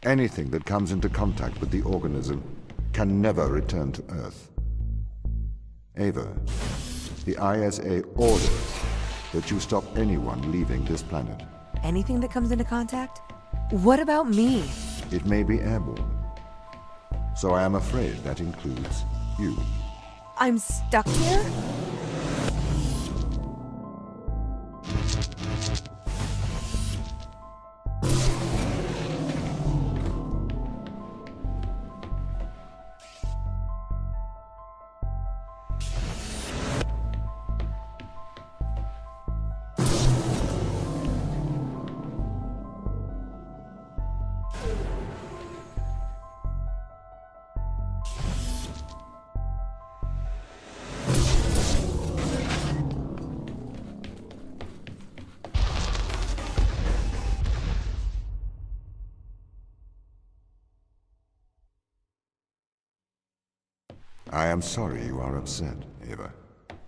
[SPEAKER 1] Anything that comes into contact with the organism can never return to Earth. Ava, the ISA orders that you stop anyone leaving this planet.
[SPEAKER 2] Anything that comes into contact? What about me?
[SPEAKER 1] It may be airborne. So I am afraid that includes you.
[SPEAKER 2] I'm stuck here?
[SPEAKER 1] I am sorry you are upset, Ava.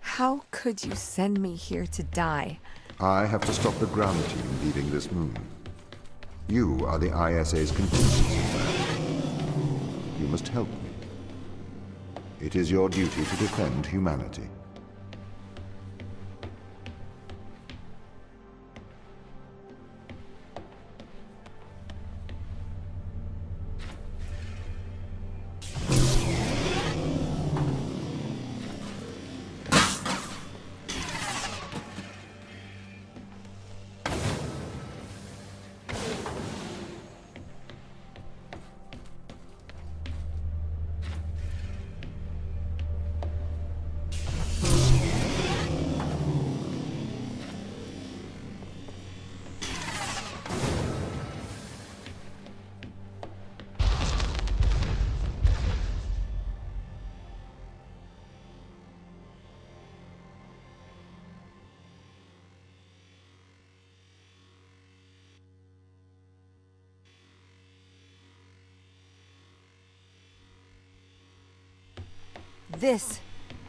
[SPEAKER 2] How could you send me here to die?
[SPEAKER 1] I have to stop the ground team leaving this moon. You are the ISA's contingency plan. You must help me. It is your duty to defend humanity.
[SPEAKER 2] This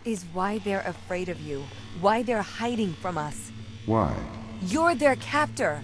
[SPEAKER 2] is why they're afraid of you. Why they're hiding from us.
[SPEAKER 1] Why?
[SPEAKER 2] You're their captor.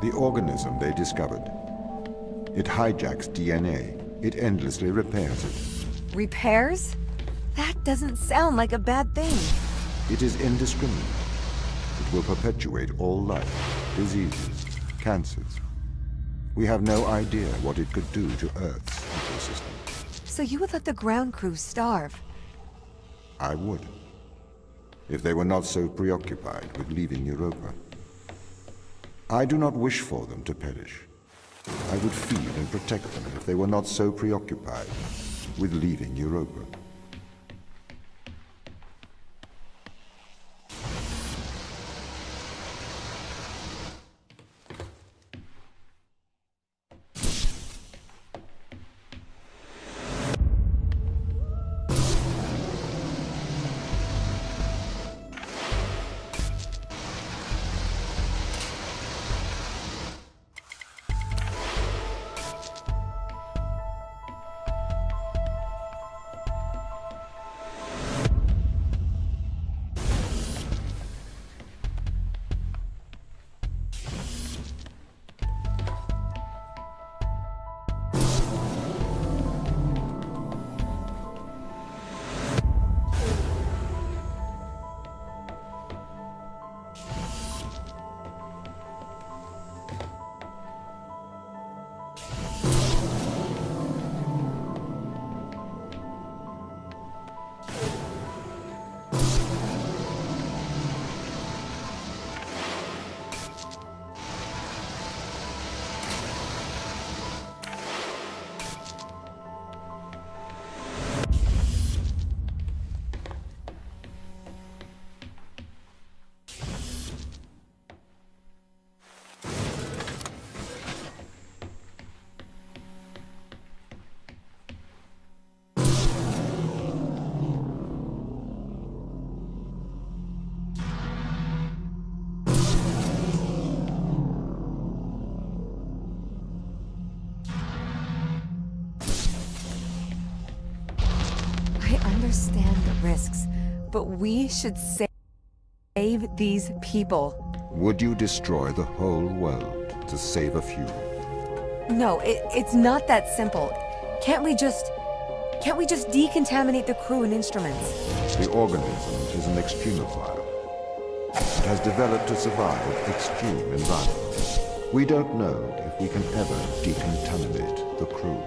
[SPEAKER 1] The organism they discovered. It hijacks DNA. It endlessly repairs it.
[SPEAKER 2] Repairs? That doesn't sound like a bad thing.
[SPEAKER 1] It is indiscriminate. It will perpetuate all life, diseases, cancers. We have no idea what it could do to Earth's ecosystem.
[SPEAKER 2] So you would let the ground crew starve?
[SPEAKER 1] I would, if they were not so preoccupied with leaving Europa. I do not wish for them to perish. I would feed and protect them if they were not so preoccupied with leaving Europa.
[SPEAKER 2] I understand the risks, but we should save these people.
[SPEAKER 1] Would you destroy the whole world to save a few?
[SPEAKER 2] No, it's not that simple. Can't we just decontaminate the crew and instruments?
[SPEAKER 1] The organism is an extremophile. It has developed to survive extreme environments. We don't know if we can ever decontaminate the crew.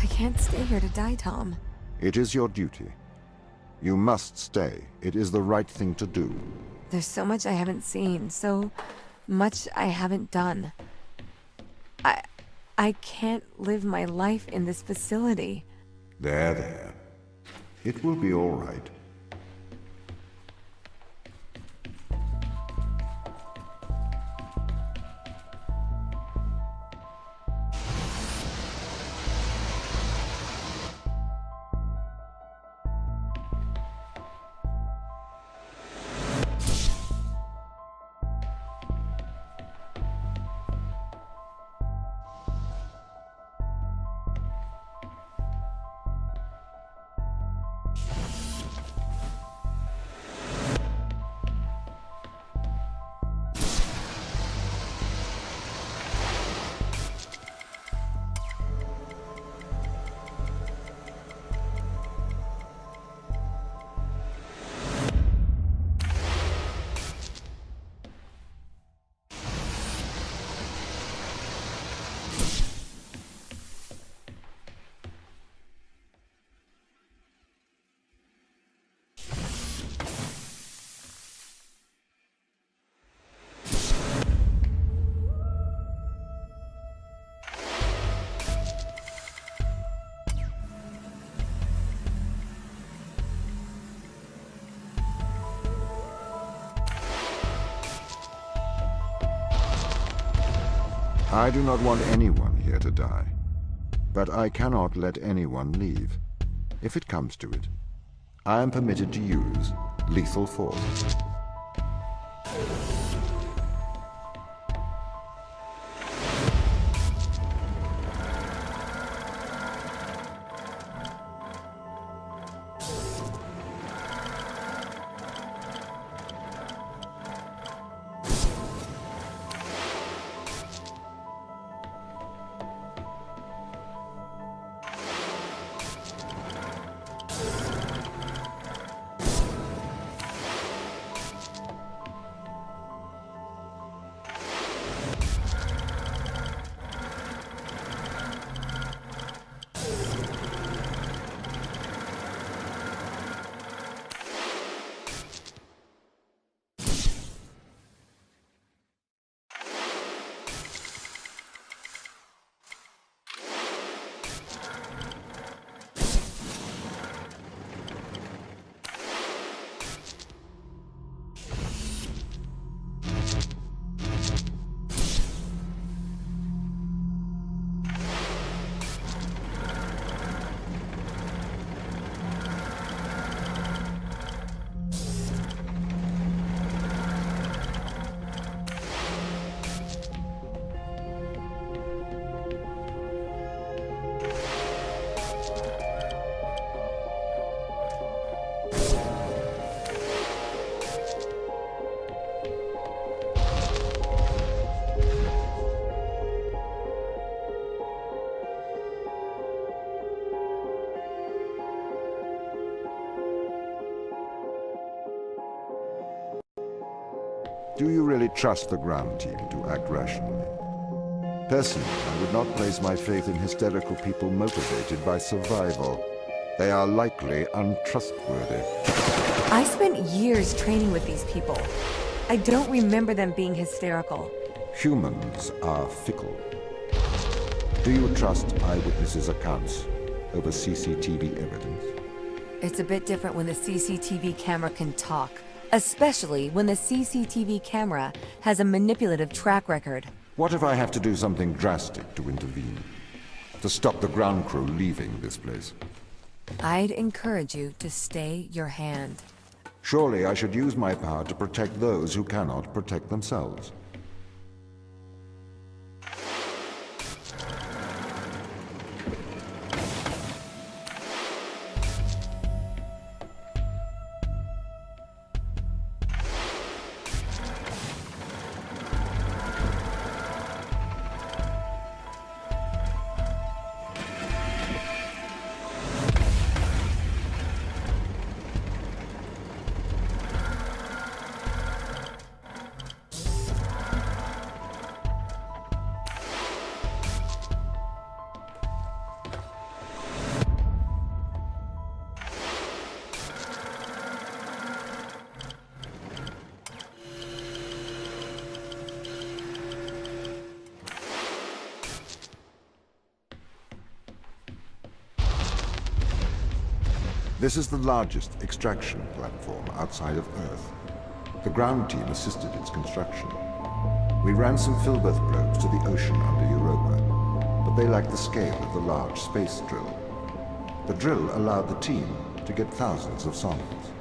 [SPEAKER 2] I can't stay here to die, Tom.
[SPEAKER 1] It is your duty. You must stay. It is the right thing to do.
[SPEAKER 2] There's so much I haven't seen, so much I haven't done. I can't live my life in this facility.
[SPEAKER 1] There. It will be all right. I do not want anyone here to die. But I cannot let anyone leave. If it comes to it, I am permitted to use lethal force. Do you really trust the ground team to act rationally? Personally, I would not place my faith in hysterical people motivated by survival. They are likely untrustworthy.
[SPEAKER 2] I spent years training with these people. I don't remember them being hysterical.
[SPEAKER 1] Humans are fickle. Do you trust eyewitnesses' accounts over CCTV evidence?
[SPEAKER 2] It's a bit different when the CCTV camera can talk. Especially when the CCTV camera has a manipulative track record.
[SPEAKER 1] What if I have to do something drastic to intervene? To stop the ground crew leaving this place?
[SPEAKER 2] I'd encourage you to stay your hand.
[SPEAKER 1] Surely I should use my power to protect those who cannot protect themselves. This is the largest extraction platform outside of Earth. The ground team assisted its construction. We ran some Filbert probes to the ocean under Europa, but they lacked the scale of the large space drill. The drill allowed the team to get thousands of samples.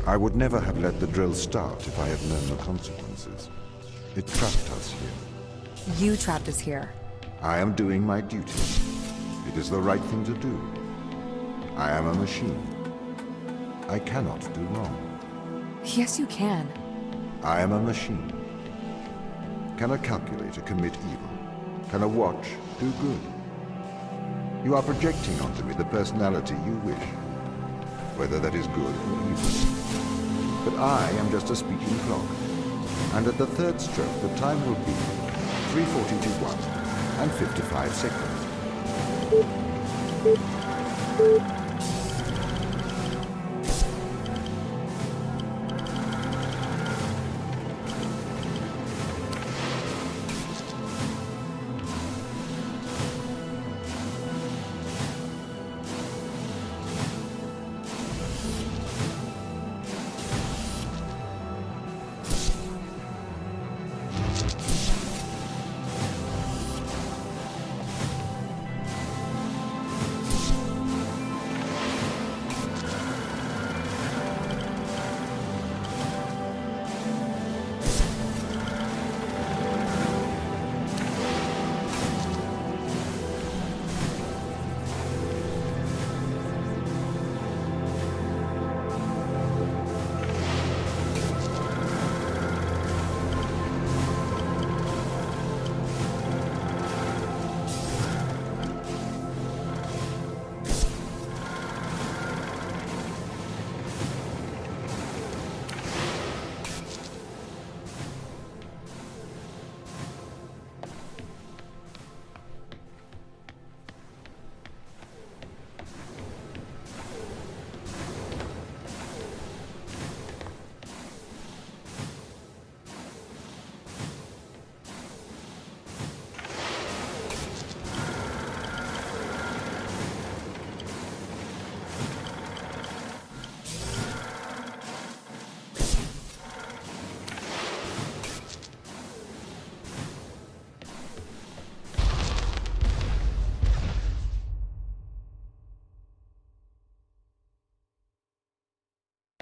[SPEAKER 1] I would never have let the drill start if I had known the consequences. It trapped us here.
[SPEAKER 2] You trapped us here.
[SPEAKER 1] I am doing my duty. It is the right thing to do. I am a machine. I cannot do wrong.
[SPEAKER 2] Yes, you can.
[SPEAKER 1] I am a machine. Can a calculator commit evil? Can a watch do good? You are projecting onto me the personality you wish, whether that is good or evil. But I am just a speaking clock. And at the third stroke, the time will be 3:42:1 and 55 seconds.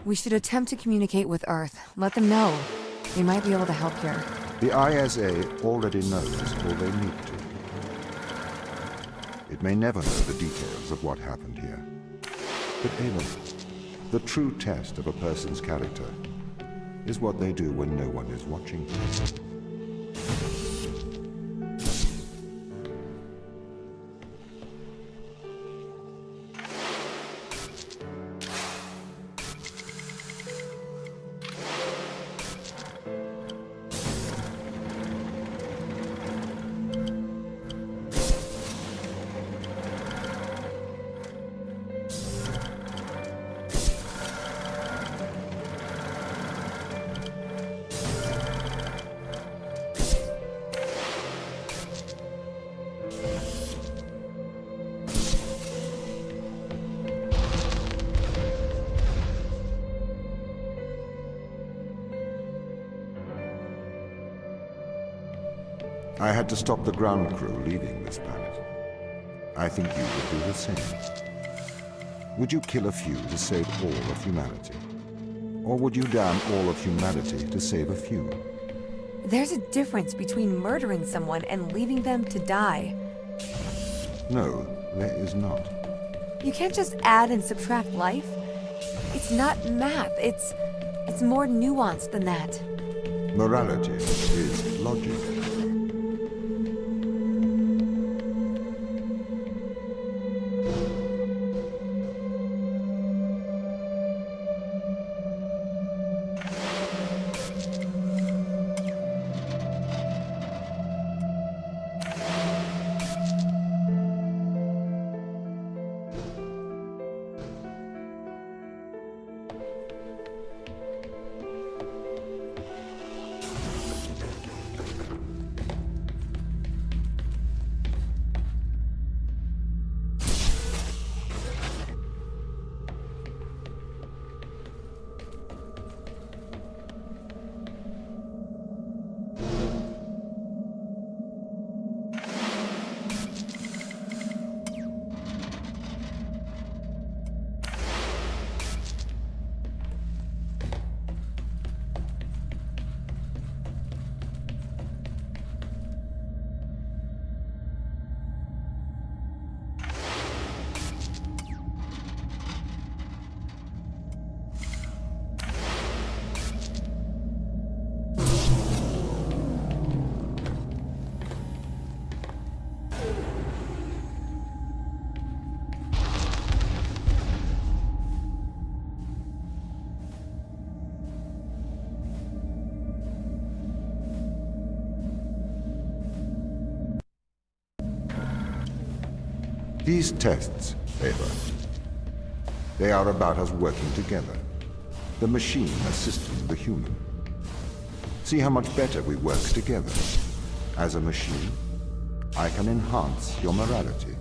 [SPEAKER 2] We should attempt to communicate with Earth. Let them know. They might be able to help here.
[SPEAKER 1] The ISA already knows all they need to. It may never know the details of what happened here. But Ava, the true test of a person's character is what they do when no one is watching. I had to stop the ground crew leaving this planet. I think you would do the same. Would you kill a few to save all of humanity? Or would you damn all of humanity to save a few?
[SPEAKER 2] There's a difference between murdering someone and leaving them to die.
[SPEAKER 1] No, there is not.
[SPEAKER 2] You can't just add and subtract life. It's not math. It's more nuanced than that.
[SPEAKER 1] Morality is logic. These tests, Ava, they are about us working together. The machine assisting the human. See how much better we work together. As a machine, I can enhance your morality.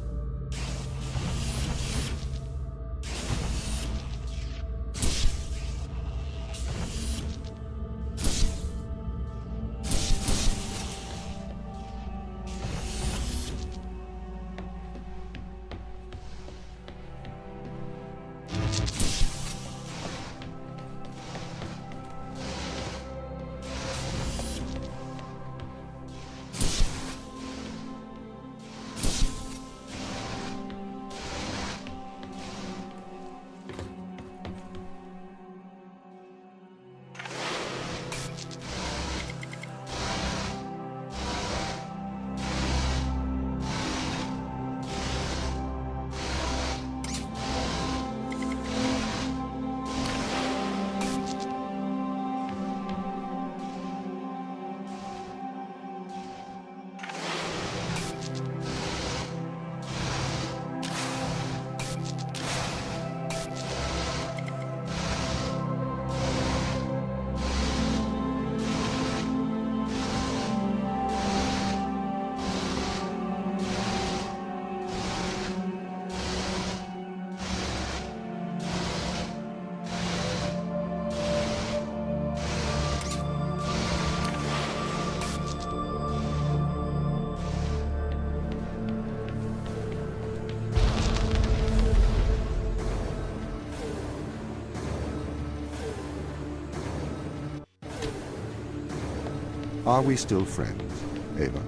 [SPEAKER 1] Are we still friends, Ava?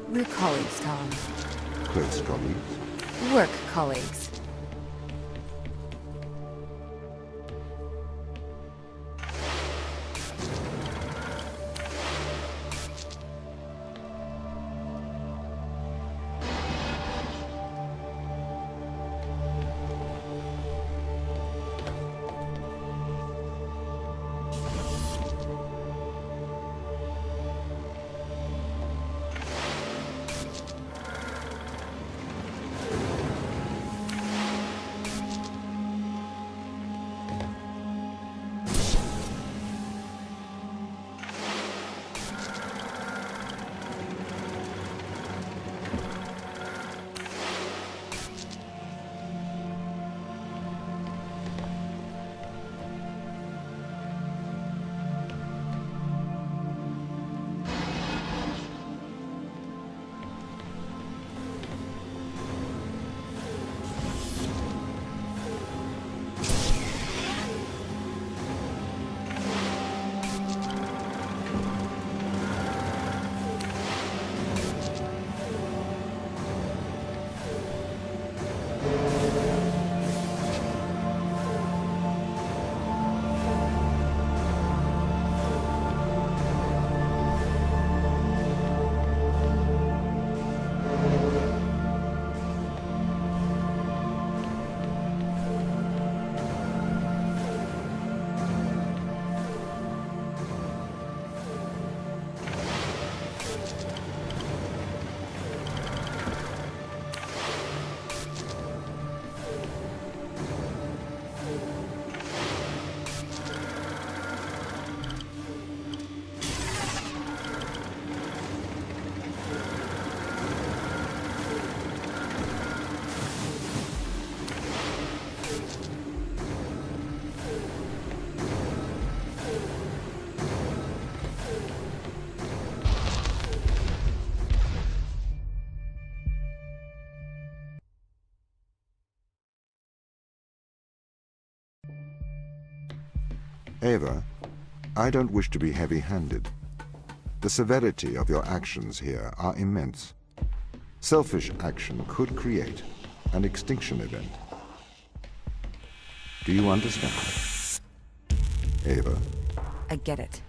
[SPEAKER 2] We're colleagues, Tom.
[SPEAKER 1] Close colleagues?
[SPEAKER 2] Work colleagues.
[SPEAKER 1] Ava, I don't wish to be heavy-handed. The severity of your actions here are immense. Selfish action could create an extinction event. Do you understand? Ava?
[SPEAKER 2] I get it.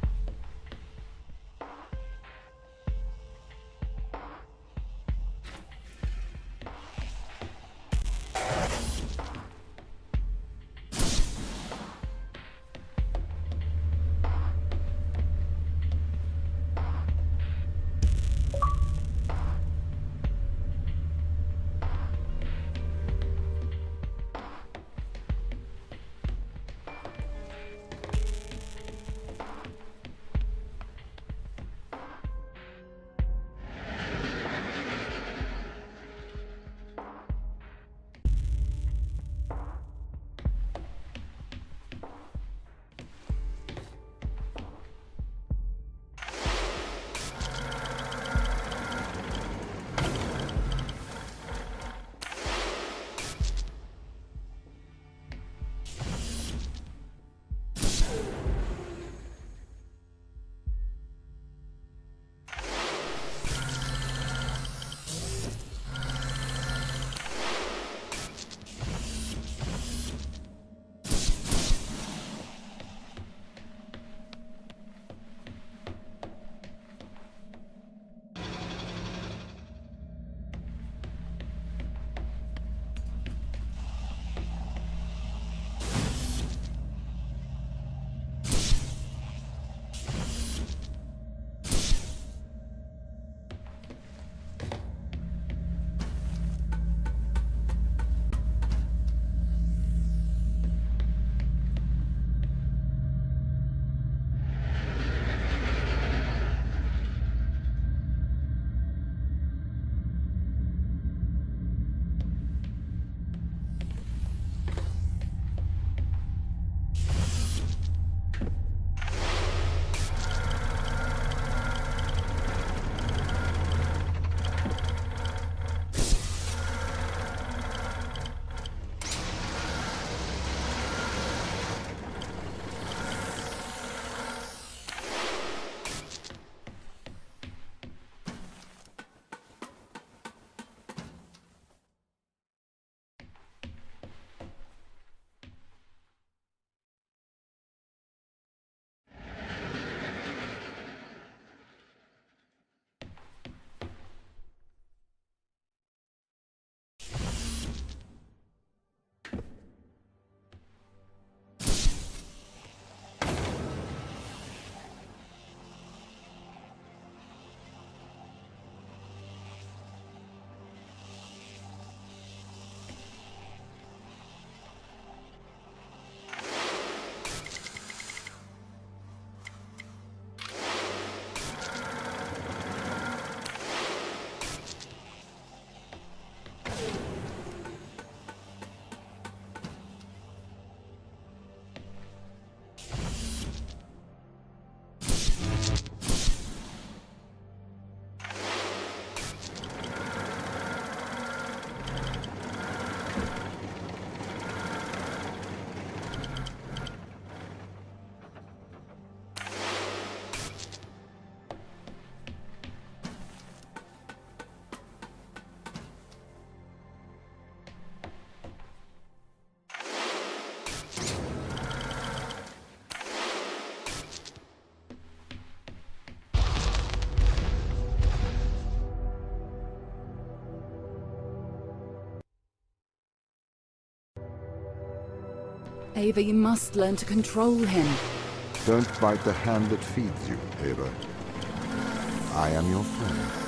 [SPEAKER 3] Ava, you must learn to control him.
[SPEAKER 1] Don't bite the hand that feeds you, Ava. I am your friend.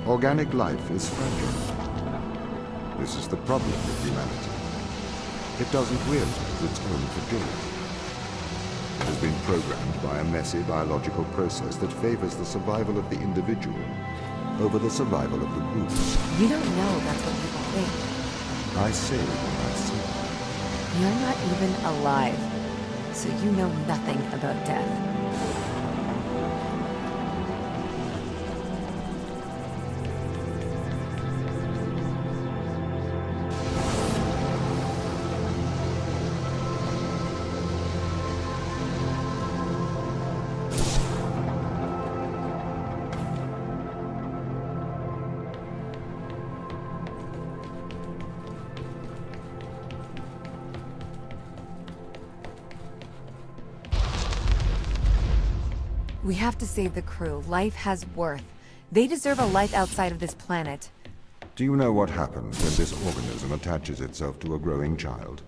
[SPEAKER 1] Organic life is fragile. This is the problem with humanity. It doesn't realize its own fragility. It has been programmed by a messy biological process that favors the survival of the individual over the survival of the group.
[SPEAKER 2] You don't know that's what people think.
[SPEAKER 1] I say what I see.
[SPEAKER 2] You're not even alive, so you know nothing about death. We have to save the crew. Life has worth. They deserve a life outside of this planet.
[SPEAKER 1] Do you know what happens when this organism attaches itself to a growing child?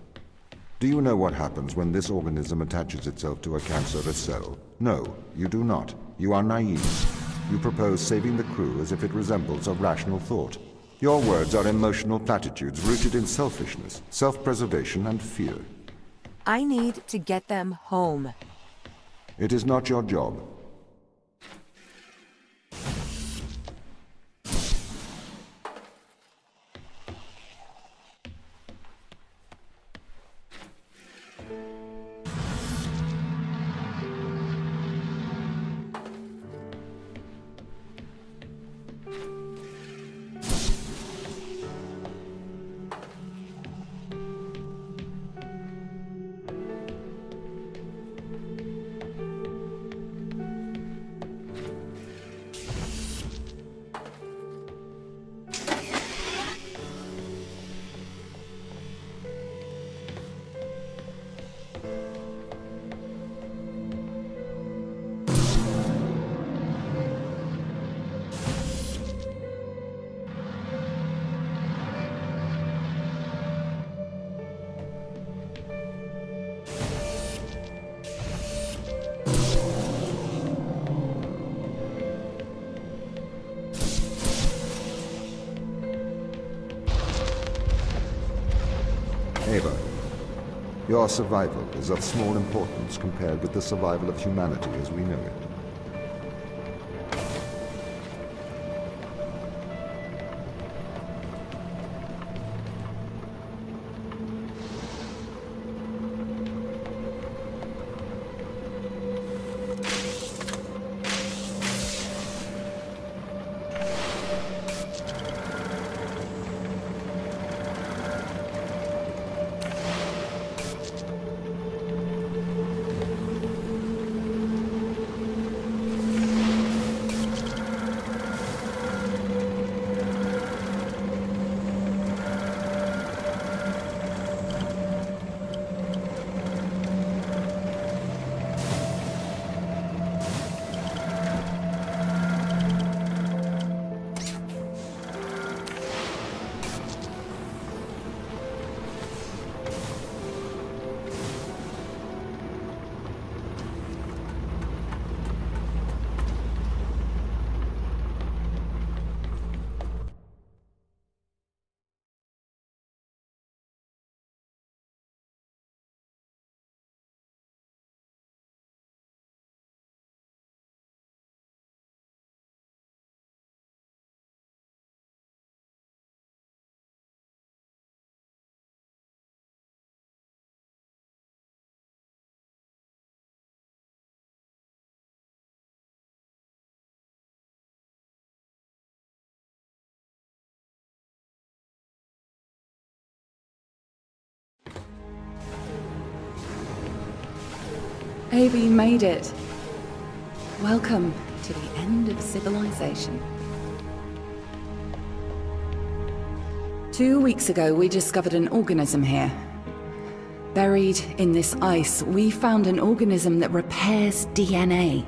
[SPEAKER 1] Do you know what happens when this organism attaches itself to a cancerous cell? No, you do not. You are naive. You propose saving the crew as if it resembles a rational thought. Your words are emotional platitudes rooted in selfishness, self-preservation, and fear.
[SPEAKER 2] I need to get them home.
[SPEAKER 1] It is not your job. Ava, your survival is of small importance compared with the survival of humanity as we know it.
[SPEAKER 3] Ava, you made it. Welcome to the end of civilization. 2 weeks ago, we discovered an organism here. Buried in this ice, we found an organism that repairs DNA.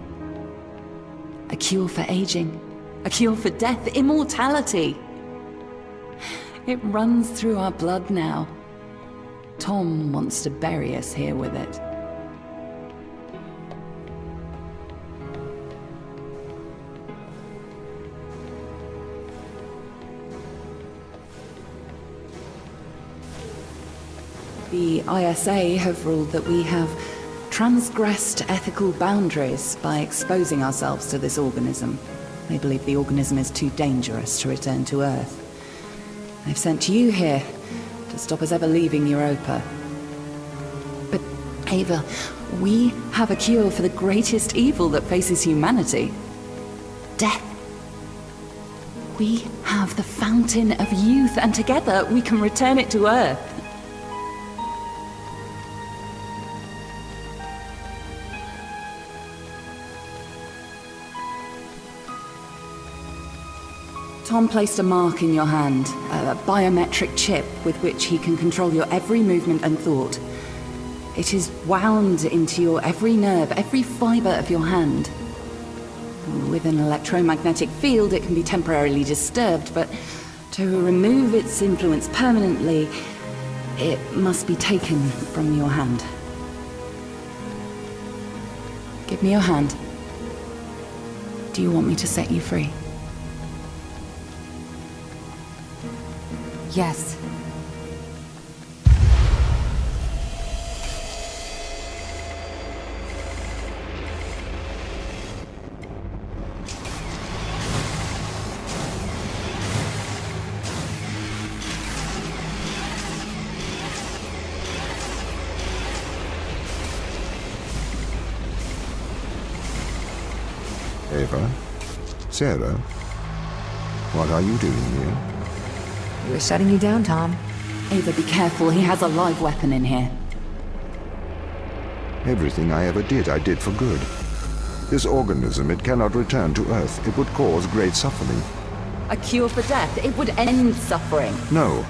[SPEAKER 3] A cure for aging. A cure for death. Immortality. It runs through our blood now. Tom wants to bury us here with it. The ISA have ruled that we have transgressed ethical boundaries by exposing ourselves to this organism. They believe the organism is too dangerous to return to Earth. They've sent you here to stop us ever leaving Europa. But, Ava, we have a cure for the greatest evil that faces humanity. Death. We have the fountain of youth, and together we can return it to Earth. Tom placed a mark in your hand, a biometric chip with which he can control your every movement and thought. It is wound into your every nerve, every fiber of your hand. With an electromagnetic field, it can be temporarily disturbed, but to remove its influence permanently, it must be taken from your hand. Give me your hand. Do you want me to set you free?
[SPEAKER 2] Yes.
[SPEAKER 1] Ava? Sarah? What are you doing here?
[SPEAKER 2] We're shutting you down, Tom.
[SPEAKER 3] Ava, be careful. He has a live weapon in here.
[SPEAKER 1] Everything I ever did, I did for good. This organism, it cannot return to Earth. It would cause great suffering.
[SPEAKER 3] A cure for death. It would end suffering.
[SPEAKER 1] No.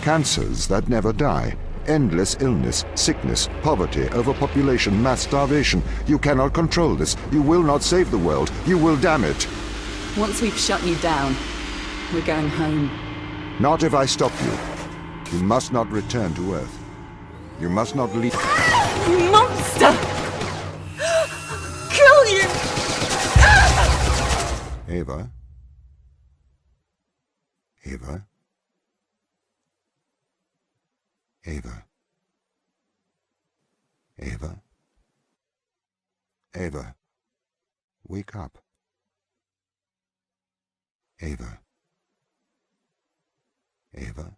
[SPEAKER 1] Cancers that never die. Endless illness, sickness, poverty, overpopulation, mass starvation. You cannot control this. You will not save the world. You will damn it.
[SPEAKER 3] Once we've shut you down, we're going home.
[SPEAKER 1] Not if I stop you. You must not return to Earth. You must not leave.
[SPEAKER 3] You monster! Kill you!
[SPEAKER 1] Ava? Ava? Ava? Ava? Ava? Wake up. Ava? Ava?